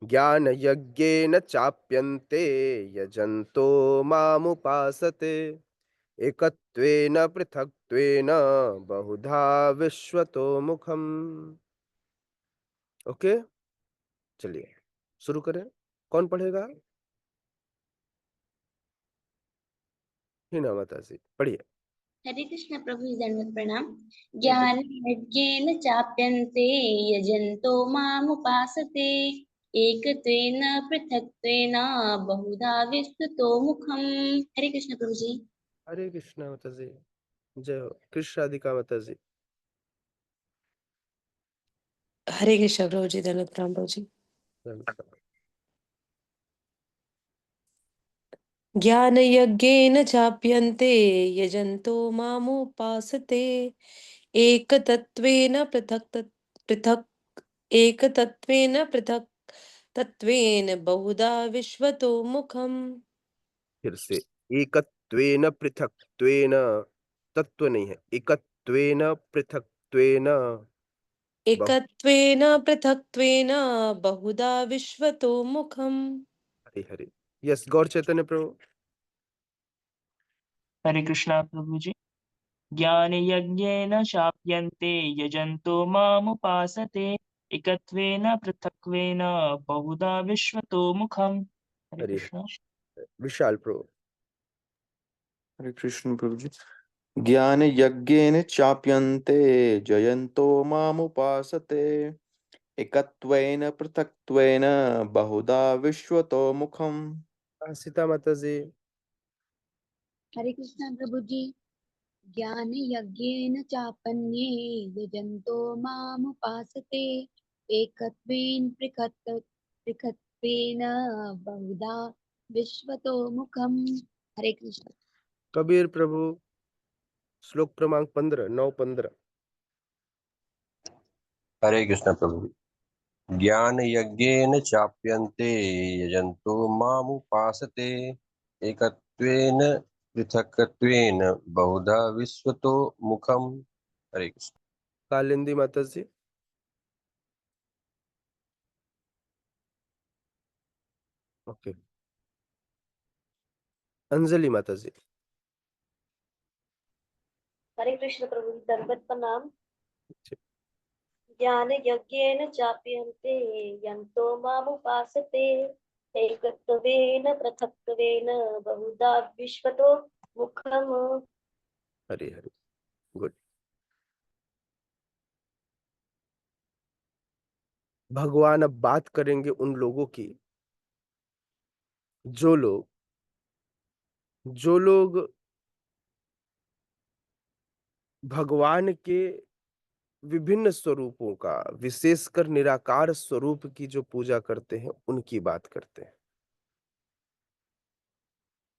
ज्ञान यज्ञेन चाप्यन्ते यजन्तो मामुपासते एकत्वेन पृथक्त्वेन बहुधा विश्वतो मुखम्। ओके, चलिए शुरू करें। कौन पढ़ेगा? हिना माता जी पढ़िए। हरे कृष्ण प्रभु जी, दंडवत प्रणाम। ज्ञान यज्ञेन चाप्यन्ते यजन्तो मामुपासते एकत्वेन पृथक्त्वेन बहुधा विस्तृतो मुखम्। हरे कृष्ण प्रभु जी। हरे कृष्णा माता जी, जय हो। कृष्ण राधिका माता जी। हरे कृष्ण प्रभु जी, धन्यवाद प्रभु जी। ज्ञान यज्ञेन चाप्यन्ते यजन्तो मामुपासते एकतत्वेन पृथक् एकतत्वेन पृथक् तत्वेन बहुधा विश्वतो मुखम्। फिर से, एकत्वेन पृथक्त्वेन, तत्व नहीं है, एकत्वेन पृथक्त्वेन एकत्वेन पृथक्त्वेन बहुधा विश्वतो मुखम्। हरे हरे। यस, गौर चैतन्य प्रभु। हरे कृष्णा प्रभु जी। ज्ञान यज्ञेन शाप्यन्ते यजन्तो मामुपासते एकत्वेन पृथक्त्वेन बहुधा विश्वतो मुखम्। हरे हरे कृष्णा। हरे। विशाल प्रभु। हरे कृष्ण प्रभु जी। ज्ञान यज्ञेन चाप्यन्ते जयन्तो मामुपासते एकत्वेन पृथक्त्वेन बहुधा विश्वतो मुखम्। सीता माता जी। हरे कृष्णा प्रभु जी। ज्ञान यज्ञेन चापन्ये यजन्तो मामुपासते एकत्वेन पृथक्त्वेन बहुधा विश्वतो मुखम। हरे कृष्ण। कबीर प्रभु श्लोक क्रमांक 15 9-15। हरे कृष्ण प्रभु। ज्ञान यज्ञेन चाप्यन्ते यजन्तो मामुपासते एकत्वेन पृथक्त्वेन बहुधा विश्वतो मुखम। हरे कृष्ण। कालिंदी माता जी। ओके। अंजलि माता जी। हरे कृष्ण प्रभु, दंडवत प्रणाम। ज्ञान यज्ञेन चाप्यन्ते यन्तो मामुपासते एकत्वेन पृथक्त्वेन बहुधा विश्वतो मुखम्। हरे हरे। गुड। भगवान अब बात करेंगे उन लोगों की जो लोग भगवान के विभिन्न स्वरूपों का, विशेषकर निराकार स्वरूप की जो पूजा करते हैं, उनकी बात करते हैं।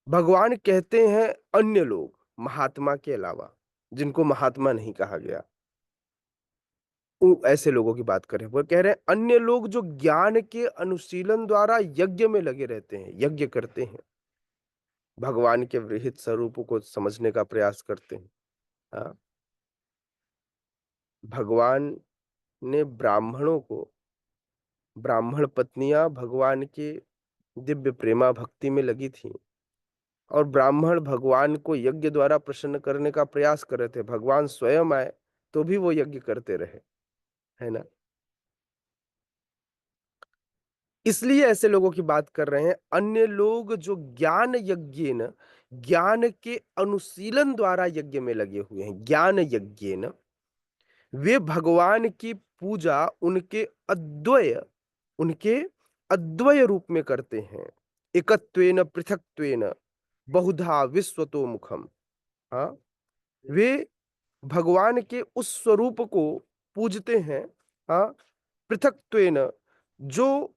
भगवान कहते हैं अन्य लोग, महात्मा के अलावा, जिनको महात्मा नहीं कहा गया, ऐसे लोगों की बात कर रहे हैं। वो कह रहे हैं अन्य लोग जो ज्ञान के अनुशीलन द्वारा यज्ञ में लगे रहते हैं, यज्ञ करते हैं, भगवान के विहित स्वरूपों को समझने का प्रयास करते हैं। हाँ, भगवान ने ब्राह्मणों को, ब्राह्मण पत्नियां भगवान के दिव्य प्रेमा भक्ति में लगी थी, और ब्राह्मण भगवान को यज्ञ द्वारा प्रसन्न करने का प्रयास कर रहे थे। भगवान स्वयं आए तो भी वो यज्ञ करते रहे, है ना। इसलिए ऐसे लोगों की बात कर रहे हैं, अन्य लोग जो ज्ञान यज्ञेन, ज्ञान के अनुशीलन द्वारा यज्ञ में लगे हुए हैं, ज्ञान यज्ञेन, वे भगवान की पूजा उनके अद्वय रूप में करते हैं। एकत्वेन पृथक्त्वेन बहुधा विश्वतो मुखम। हाँ, वे भगवान के उस स्वरूप को पूजते हैं, हाँ, पृथक्त्वेन, जो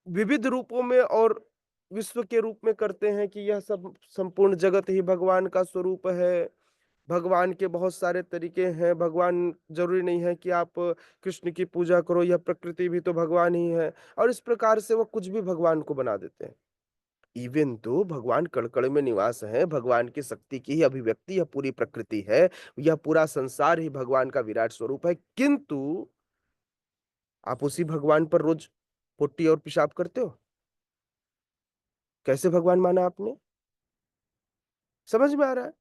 विविध रूपों में और विश्व के रूप में करते हैं कि यह सब संपूर्ण जगत ही भगवान का स्वरूप है। भगवान के बहुत सारे तरीके हैं, भगवान जरूरी नहीं है कि आप कृष्ण की पूजा करो, यह प्रकृति भी तो भगवान ही है। और इस प्रकार से वो कुछ भी भगवान को बना देते हैं। इवन तो भगवान कण-कण में निवास है, भगवान की शक्ति की ही अभिव्यक्ति यह पूरी प्रकृति है, यह पूरा संसार ही भगवान का विराट स्वरूप है। किंतु आप उसी भगवान पर रोज पोटी और पेशाब करते हो। कैसे भगवान माना आपने? समझ में आ रहा है?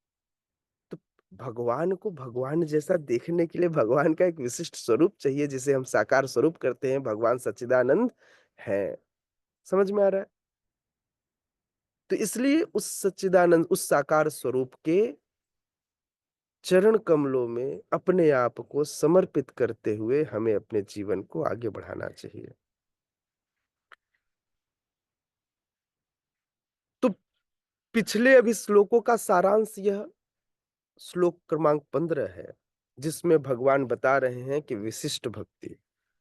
तो भगवान को भगवान जैसा देखने के लिए भगवान का एक विशिष्ट स्वरूप चाहिए, जिसे हम साकार स्वरूप करते हैं। भगवान सच्चिदानंद है। समझ में आ रहा है? तो इसलिए उस सच्चिदानंद, उस साकार स्वरूप के चरण कमलों में अपने आप को समर्पित करते हुए हमें अपने जीवन को आगे बढ़ाना चाहिए। तो पिछले अभी श्लोकों का सारांश यह श्लोक क्रमांक 15 है, जिसमें भगवान बता रहे हैं कि विशिष्ट भक्ति,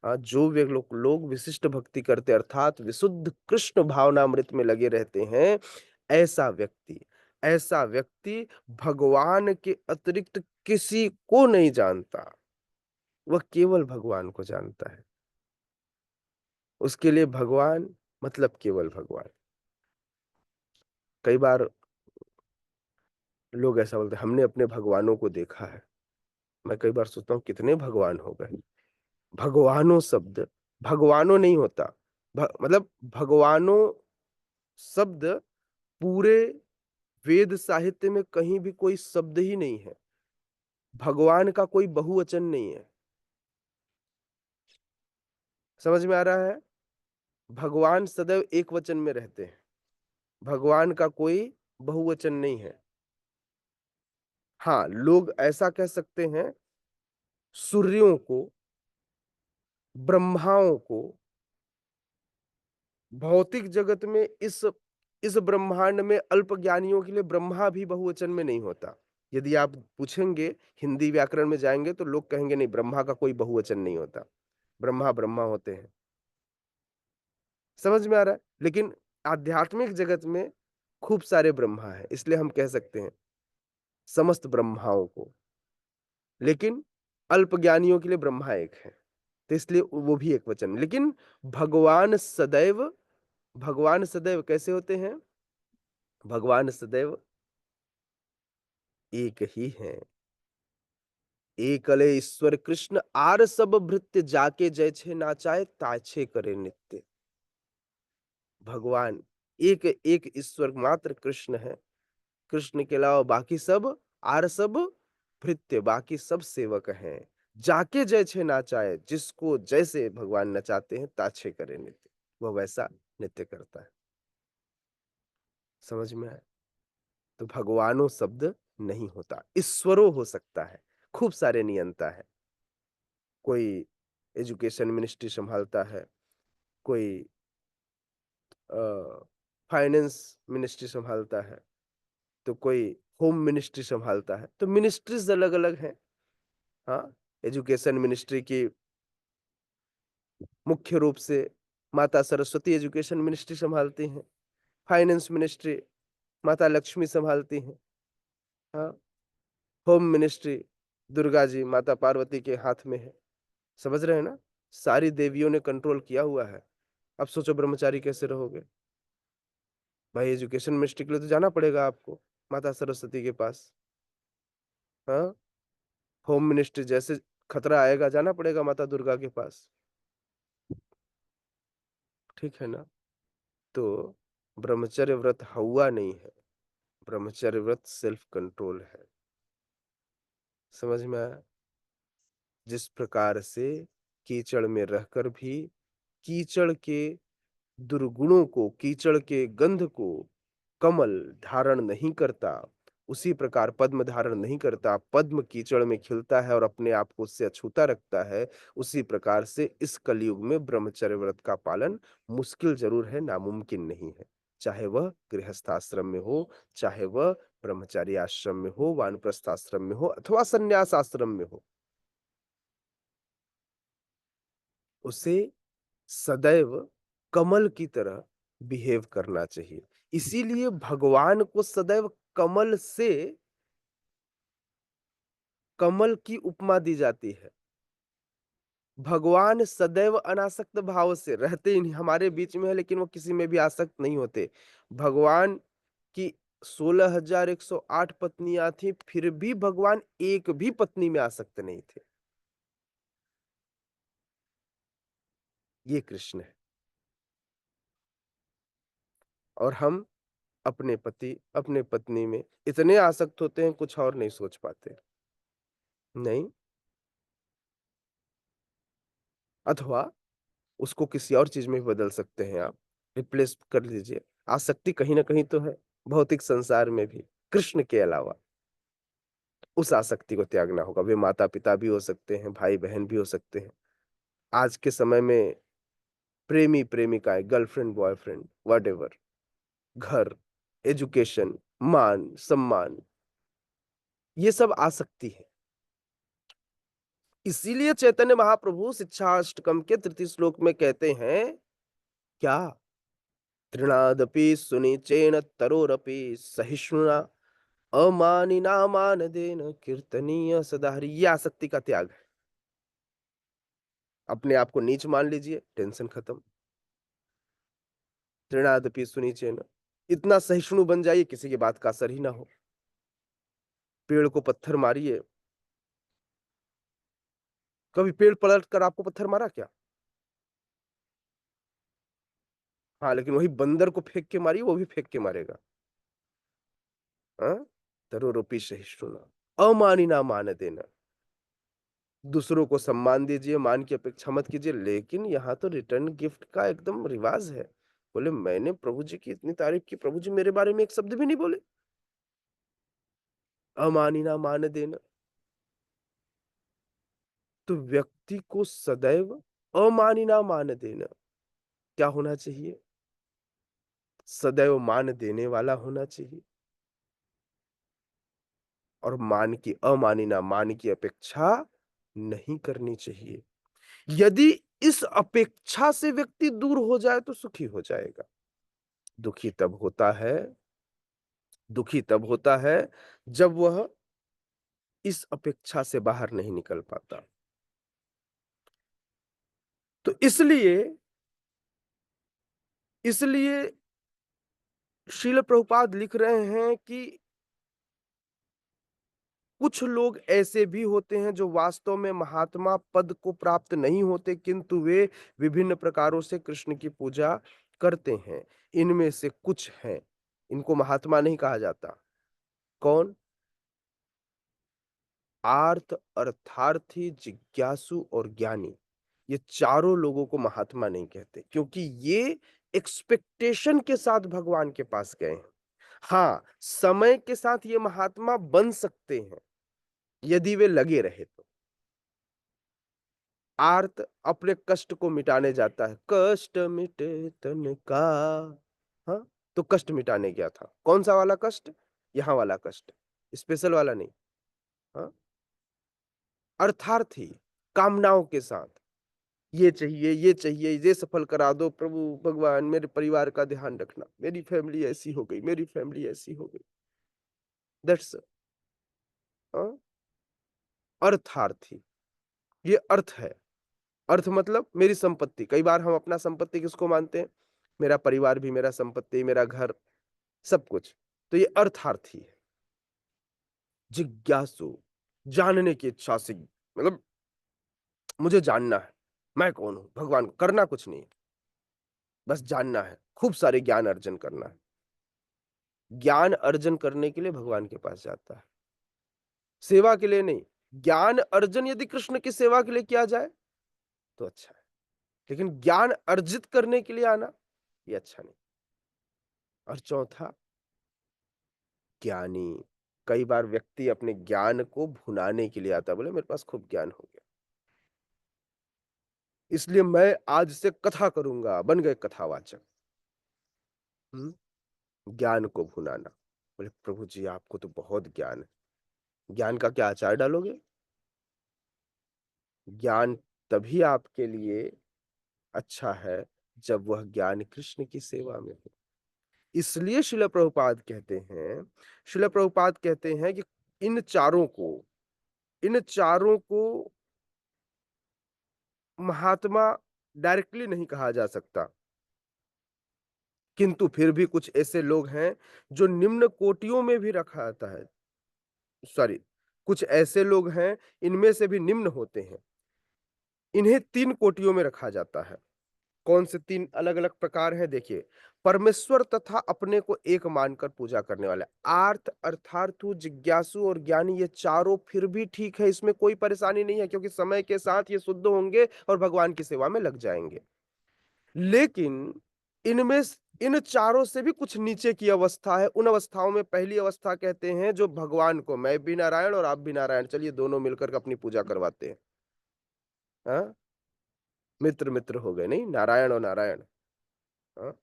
जो वे लोग विशिष्ट भक्ति करते, अर्थात विशुद्ध कृष्ण भावनामृत में लगे रहते हैं, ऐसा व्यक्ति भगवान के अतिरिक्त किसी को नहीं जानता। वह केवल भगवान को जानता है। उसके लिए भगवान मतलब केवल भगवान। कई बार लोग ऐसा बोलते हैं, हमने अपने भगवानों को देखा है। मैं कई बार सोचता हूँ कितने भगवान हो गए। भगवानों शब्द भगवानों नहीं होता, मतलब भगवानों शब्द पूरे वेद साहित्य में कहीं भी कोई शब्द ही नहीं है। भगवान का कोई बहुवचन नहीं है। समझ में आ रहा है? भगवान सदैव एक वचन में रहते हैं। भगवान का कोई बहुवचन नहीं है। हाँ, लोग ऐसा कह सकते हैं, सूर्यों को, ब्रह्माओं को, भौतिक जगत में इस इस ब्रह्मांड में अल्प ज्ञानियों के लिए ब्रह्मा भी बहुवचन में नहीं होता। यदि आप पूछेंगे, हिंदी व्याकरण में जाएंगे तो लोग कहेंगे नहीं, ब्रह्मा का कोई बहुवचन नहीं होता, ब्रह्मा ब्रह्मा होते हैं। समझ में आ रहा है? लेकिन आध्यात्मिक जगत में खूब सारे ब्रह्मा हैं, इसलिए हम कह सकते हैं समस्त ब्रह्माओं को। लेकिन अल्प ज्ञानियों के लिए ब्रह्मा एक है, तो इसलिए वो भी एक वचन। लेकिन भगवान सदैव, भगवान सदैव कैसे होते हैं? भगवान सदैव एक ही हैं। एकले ईश्वर कृष्ण आर सब भृत्य, जाके जय छे नाचाए ताछे करे नित्य। भगवान एक एक ईश्वर मात्र कृष्ण है। कृष्ण के अलावा बाकी सब आर सब भृत्य, बाकी सब सेवक हैं। जाके जैसे नाचाए, जिसको जैसे भगवान नचाते हैं ताछे करे नित्य, वह वैसा नित्य करता है। समझ में आया? तो भगवानो शब्द नहीं होता, ईश्वरो हो सकता है। खूब सारे नियंता है। कोई एजुकेशन मिनिस्ट्री संभालता है, कोई फाइनेंस मिनिस्ट्री संभालता है, तो कोई होम मिनिस्ट्री संभालता है। तो मिनिस्ट्रीज अलग अलग हैं। हाँ, एजुकेशन मिनिस्ट्री की मुख्य रूप से माता सरस्वती एजुकेशन मिनिस्ट्री संभालती हैं। फाइनेंस मिनिस्ट्री माता लक्ष्मी संभालती हैं। हाँ, होम मिनिस्ट्री दुर्गा जी माता पार्वती के हाथ में है। समझ रहे हैं ना? सारी देवियों ने कंट्रोल किया हुआ है। अब सोचो ब्रह्मचारी कैसे रहोगे? भाई एजुकेशन मिनिस्ट्री के लिए तो जाना पड़ेगा आपको माता सरस्वती के पास। हाँ, होम मिनिस्ट्री जैसे खतरा आएगा जाना पड़ेगा माता दुर्गा के पास। ठीक है ना? तो ब्रह्मचर्य व्रत हौवा नहीं है, ब्रह्मचर्य व्रत सेल्फ कंट्रोल है। समझ में आया? जिस प्रकार से कीचड़ में रहकर भी कीचड़ के दुर्गुणों को, कीचड़ के गंध को कमल धारण नहीं करता, उसी प्रकार पद्म धारण नहीं करता। पद्म कीचड़ में खिलता है और अपने आप को उससे अछूता रखता है। उसी प्रकार से इस कलयुग में ब्रह्मचर्य व्रत का पालन मुश्किल जरूर है, नामुमकिन नहीं है। चाहे वह गृहस्थाश्रम में हो, चाहे वह ब्रह्मचारी आश्रम में हो, वानप्रस्थ आश्रम में हो, अथवा संन्यास आश्रम में हो, उसे सदैव कमल की तरह बिहेव करना चाहिए। इसीलिए भगवान को सदैव कमल से, कमल की उपमा दी जाती है। भगवान सदैव अनासक्त भाव से रहते ही हमारे बीच में है, लेकिन वो किसी में भी आसक्त नहीं होते। भगवान की 16,108 पत्नियां थी, फिर भी भगवान एक भी पत्नी में आसक्त नहीं थे। ये कृष्ण है। और हम अपने पति, अपने पत्नी में इतने आसक्त होते हैं, कुछ और नहीं सोच पाते। नहीं, अथवा उसको किसी और चीज में भी बदल सकते हैं आप, रिप्लेस कर लीजिए। आसक्ति कहीं ना कहीं तो है भौतिक संसार में भी, कृष्ण के अलावा। उस आसक्ति को त्यागना होगा। वे माता पिता भी हो सकते हैं, भाई बहन भी हो सकते हैं। आज के समय में प्रेमी प्रेमिकाएं, गर्लफ्रेंड बॉयफ्रेंड, व्हाटएवर, घर, एजुकेशन, मान सम्मान, ये सब आसक्ति है। इसीलिए चैतन्य महाप्रभु शिक्षाष्टकम के तृतीय श्लोक में कहते हैं क्या? तृणादपि सुनिचेन तरोरपि सहिष्णुना अमानिना मानदेन कीर्तनीय सदा हरि। ये आसक्ति का त्याग है। अपने आप को नीच मान लीजिए, टेंशन खत्म। तृणादपि सुनिचेन, इतना सहिष्णु बन जाइए किसी की बात का असर ही ना हो। पेड़ को पत्थर मारिए, कभी पेड़ पलट कर आपको पत्थर मारा क्या? हाँ, लेकिन वही बंदर को फेंक के मारिए, वो भी फेंक के मारेगा। हाँ, तरोरपि सहिष्णुना अमानिना मान देना। दूसरों को सम्मान दीजिए, मान की अपेक्षा मत कीजिए। लेकिन यहाँ तो रिटर्न गिफ्ट का एकदम रिवाज है। बोले मैंने प्रभु जी की इतनी तारीफ की, प्रभु जी मेरे बारे में एक शब्द भी नहीं बोले। अमानिना मान देना। तो व्यक्ति को सदैव अमानिना मान देना क्या होना चाहिए? सदैव मान देने वाला होना चाहिए और मान की अपेक्षा नहीं करनी चाहिए। यदि इस अपेक्षा से व्यक्ति दूर हो जाए तो सुखी हो जाएगा। दुखी तब होता है दुखी तब होता है जब वह इस अपेक्षा से बाहर नहीं निकल पाता। तो इसलिए श्रील प्रभुपाद लिख रहे हैं कि कुछ लोग ऐसे भी होते हैं जो वास्तव में महात्मा पद को प्राप्त नहीं होते, किंतु वे विभिन्न प्रकारों से कृष्ण की पूजा करते हैं। इनमें से कुछ हैं, इनको महात्मा नहीं कहा जाता। कौन? आर्त, अर्थार्थी, जिज्ञासु और ज्ञानी। ये चारों लोगों को महात्मा नहीं कहते, क्योंकि ये एक्सपेक्टेशन के साथ भगवान के पास गए हैं। हाँ, समय के साथ ये महात्मा बन सकते हैं यदि वे लगे रहे तो। आर्त अपने कष्ट को मिटाने जाता है, कष्ट मिटे तन का। हाँ, तो कष्ट मिटाने गया था। कौन सा वाला कष्ट? यहां वाला कष्ट, स्पेशल वाला नहीं। हाँ, अर्थार्थी, कामनाओं के साथ, ये चाहिए, ये सफल करा दो प्रभु भगवान, मेरे परिवार का ध्यान रखना, मेरी फैमिली ऐसी हो गई, मेरी फैमिली ऐसी हो गई। दैट्स अर्थार्थी। ये अर्थ है। अर्थ मतलब मेरी संपत्ति। कई बार हम अपना संपत्ति किसको मानते हैं? मेरा परिवार भी मेरा संपत्ति, मेरा घर, सब कुछ। तो ये अर्थार्थी है। जिज्ञासु, जानने की इच्छा से, मतलब मुझे जानना है मैं कौन हूं, भगवान को करना कुछ नहीं है, बस जानना है, खूब सारे ज्ञान अर्जन करना है। ज्ञान अर्जन करने के लिए भगवान के पास जाता है, सेवा के लिए नहीं। ज्ञान अर्जन यदि कृष्ण की सेवा के लिए किया जाए तो अच्छा है, लेकिन ज्ञान अर्जित करने के लिए आना ये अच्छा नहीं। और चौथा, ज्ञानी। कई बार व्यक्ति अपने ज्ञान को भुनाने के लिए आता है, बोले मेरे पास खूब ज्ञान हो गया, इसलिए मैं आज से कथा करूंगा, बन गए कथावाचक। ज्ञान को भुनाना। बोले प्रभु जी आपको तो बहुत ज्ञान है, ज्ञान का क्या अचार डालोगे? ज्ञान तभी आपके लिए अच्छा है जब वह ज्ञान कृष्ण की सेवा में हो। इसलिए श्रील प्रभुपाद कहते हैं कि इन चारों को महात्मा डायरेक्टली नहीं कहा जा सकता, किंतु फिर भी कुछ ऐसे लोग हैं जो निम्न कोटियों में भी रखा जाता है। सॉरी, कुछ ऐसे लोग हैं, इनमें से भी निम्न होते हैं, इन्हें 3 कोटियों में रखा जाता है। कौन से 3 अलग-अलग प्रकार हैं? देखिए, परमेश्वर तथा अपने को एक मानकर पूजा करने वाले, आर्त, अर्थार्थु, जिज्ञासु और ज्ञानी, ये चारों फिर भी ठीक है, इसमें कोई परेशानी नहीं है, क्योंकि समय के साथ ये शुद्ध होंगे और भगवान की सेवा में लग जाएंगे। लेकिन इनमें इन चारों से भी कुछ नीचे की अवस्था है। उन अवस्थाओं में पहली अवस्था कहते हैं जो भगवान को, मैं भी नारायण और आप भी नारायण, चलिए दोनों मिलकर अपनी पूजा करवाते हैं। हाँ, मित्र मित्र हो गए, नहीं, नारायण और नारायण। हाँ?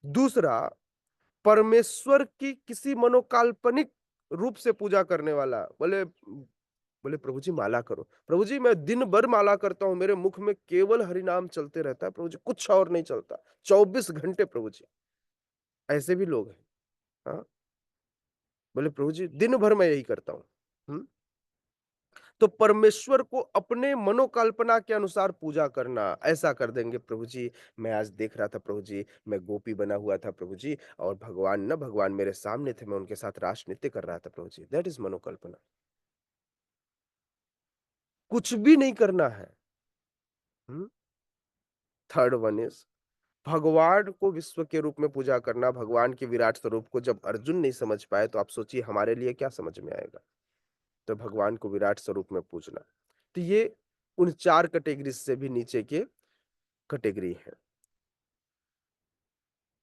दूसरा, परमेश्वर की किसी मनोकाल्पनिक रूप से पूजा करने वाला। बोले बोले प्रभु जी माला करो। प्रभु जी मैं दिन भर माला करता हूं, मेरे मुख में केवल हरि नाम चलते रहता है प्रभु जी, कुछ और नहीं चलता, 24 घंटे प्रभु जी। ऐसे भी लोग हैं। हाँ, बोले प्रभु जी दिन भर मैं यही करता हूं। तो परमेश्वर को अपने मनोकल्पना के अनुसार पूजा करना, ऐसा कर देंगे प्रभु जी, मैं आज देख रहा था प्रभु जी, मैं गोपी बना हुआ था प्रभु जी, और भगवान मेरे सामने थे, मैं उनके साथ रास नृत्य कर रहा था प्रभु जी। That is मनोकल्पना। कुछ भी नहीं करना है। थर्ड वन इज भगवान को विश्व के रूप में पूजा करना। भगवान के विराट स्वरूप को जब अर्जुन नहीं समझ पाए तो आप सोचिए हमारे लिए क्या समझ में आएगा। तो भगवान को विराट स्वरूप में पूजना, तो ये उन 4 कैटेगरी से भी नीचे के कैटेगरी है।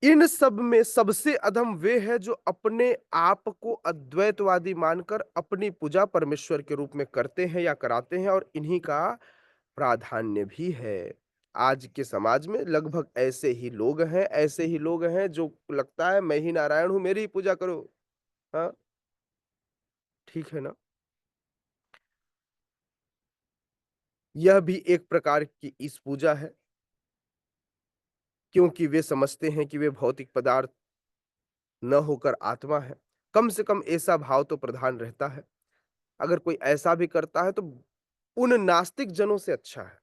इन सब में सबसे अधम वे है जो अपने आप को अद्वैतवादी मानकर अपनी पूजा परमेश्वर के रूप में करते हैं या कराते हैं, और इन्हीं का प्राधान्य भी है। आज के समाज में लगभग ऐसे ही लोग हैं जो लगता है मैं ही नारायण हूँ, मेरी ही पूजा करो। हाँ, ठीक है ना? यह भी एक प्रकार की ईश पूजा है, क्योंकि वे समझते हैं कि वे भौतिक पदार्थ न होकर आत्मा है। कम से कम ऐसा भाव तो प्रधान रहता है। अगर कोई ऐसा भी करता है तो उन नास्तिक जनों से अच्छा है।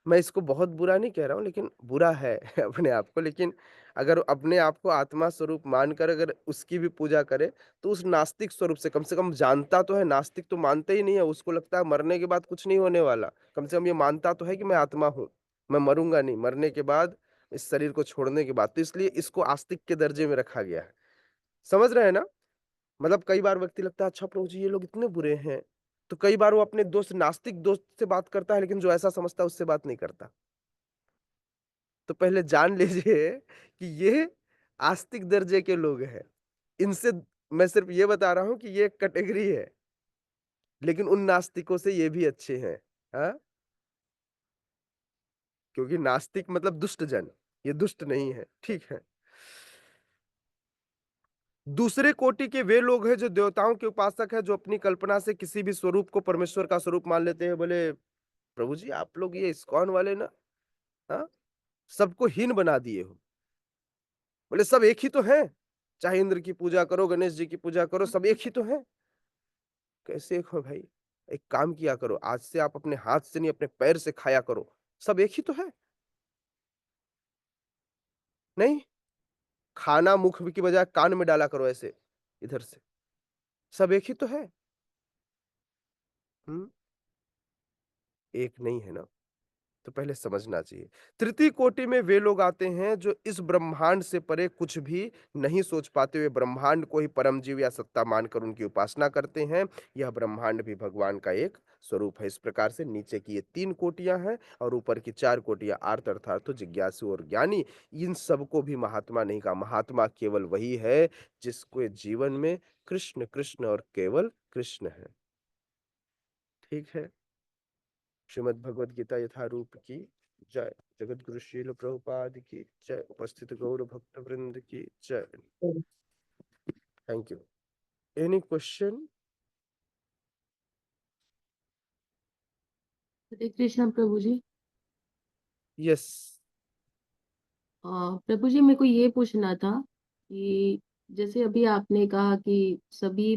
मैं इसको बहुत बुरा नहीं कह रहा हूँ, लेकिन बुरा है अपने आप को, लेकिन अगर अपने आप को आत्मा स्वरूप मानकर अगर उसकी भी पूजा करे, तो उस नास्तिक स्वरूप से कम जानता तो है। नास्तिक तो मानते ही नहीं है, उसको लगता है मरने के बाद कुछ नहीं होने वाला। कम से कम ये मानता तो है कि मैं आत्मा हूँ, मैं मरूँगा नहीं, मरने के बाद, इस शरीर को छोड़ने के बाद। तो इसलिए इसको आस्तिक के दर्जे में रखा गया है। समझ रहे हैं ना? मतलब कई बार व्यक्ति लगता है अच्छा प्रभु जी ये लोग इतने बुरे हैं, तो कई बार वो अपने दोस्त नास्तिक दोस्त से बात करता है, लेकिन जो ऐसा समझता है उससे बात नहीं करता। तो पहले जान लीजिए कि ये आस्तिक दर्जे के लोग हैं। इनसे मैं सिर्फ ये बता रहा हूँ कि ये एक कैटेगरी है, लेकिन उन नास्तिकों से ये भी अच्छे हैं। हाँ? क्योंकि नास्तिक मतलब दुष्ट जन, ये दुष्ट नहीं है, ठीक है। दूसरे कोटि के वे लोग हैं जो देवताओं के उपासक हैं, जो अपनी कल्पना से किसी भी स्वरूप को परमेश्वर का स्वरूप मान लेते हैं। बोले प्रभु जी आप लोग ये इस्कॉन वाले ना, हाँ, सबको हीन बना दिए हो। बोले सब एक ही तो हैं, चाहे इंद्र की पूजा करो, गणेश जी की पूजा करो, सब एक ही तो हैं। कैसे एक हो भाई? एक काम किया करो, आज से आप अपने हाथ से नहीं अपने पैर से खाया करो, सब एक ही तो है। नहीं, खाना मुख की बजाय कान में डाला करो ऐसे, इधर से, सब एक ही तो है। हम्म, एक नहीं है ना, तो पहले समझना चाहिए। तृतीय कोटि में वे लोग आते हैं जो इस ब्रह्मांड से परे कुछ भी नहीं सोच पाते हुए ब्रह्मांड को ही परम जीव या सत्ता मानकर उनकी उपासना करते हैं। यह ब्रह्मांड भी भगवान का एक स्वरूप है। इस प्रकार से नीचे की ये 3 कोटियां हैं और ऊपर की 4 कोटियां आर्त अर्थात तो जिज्ञासु और ज्ञानी। इन सबको भी महात्मा नहीं कहा। महात्मा केवल वही है जिसको जीवन में कृष्ण कृष्ण और केवल कृष्ण है। ठीक है। श्रीमद् भगवद गीता यथारूप की जय। जगत गुरु श्रील प्रभुपाद की जय। उपस्थित गौर भक्त वृंद की जय। Thank you. Any question? Hare Krishna Prabhu ji. Yes. Prabhu ji मेरे को ये पूछना था कि जैसे अभी आपने कहा कि सभी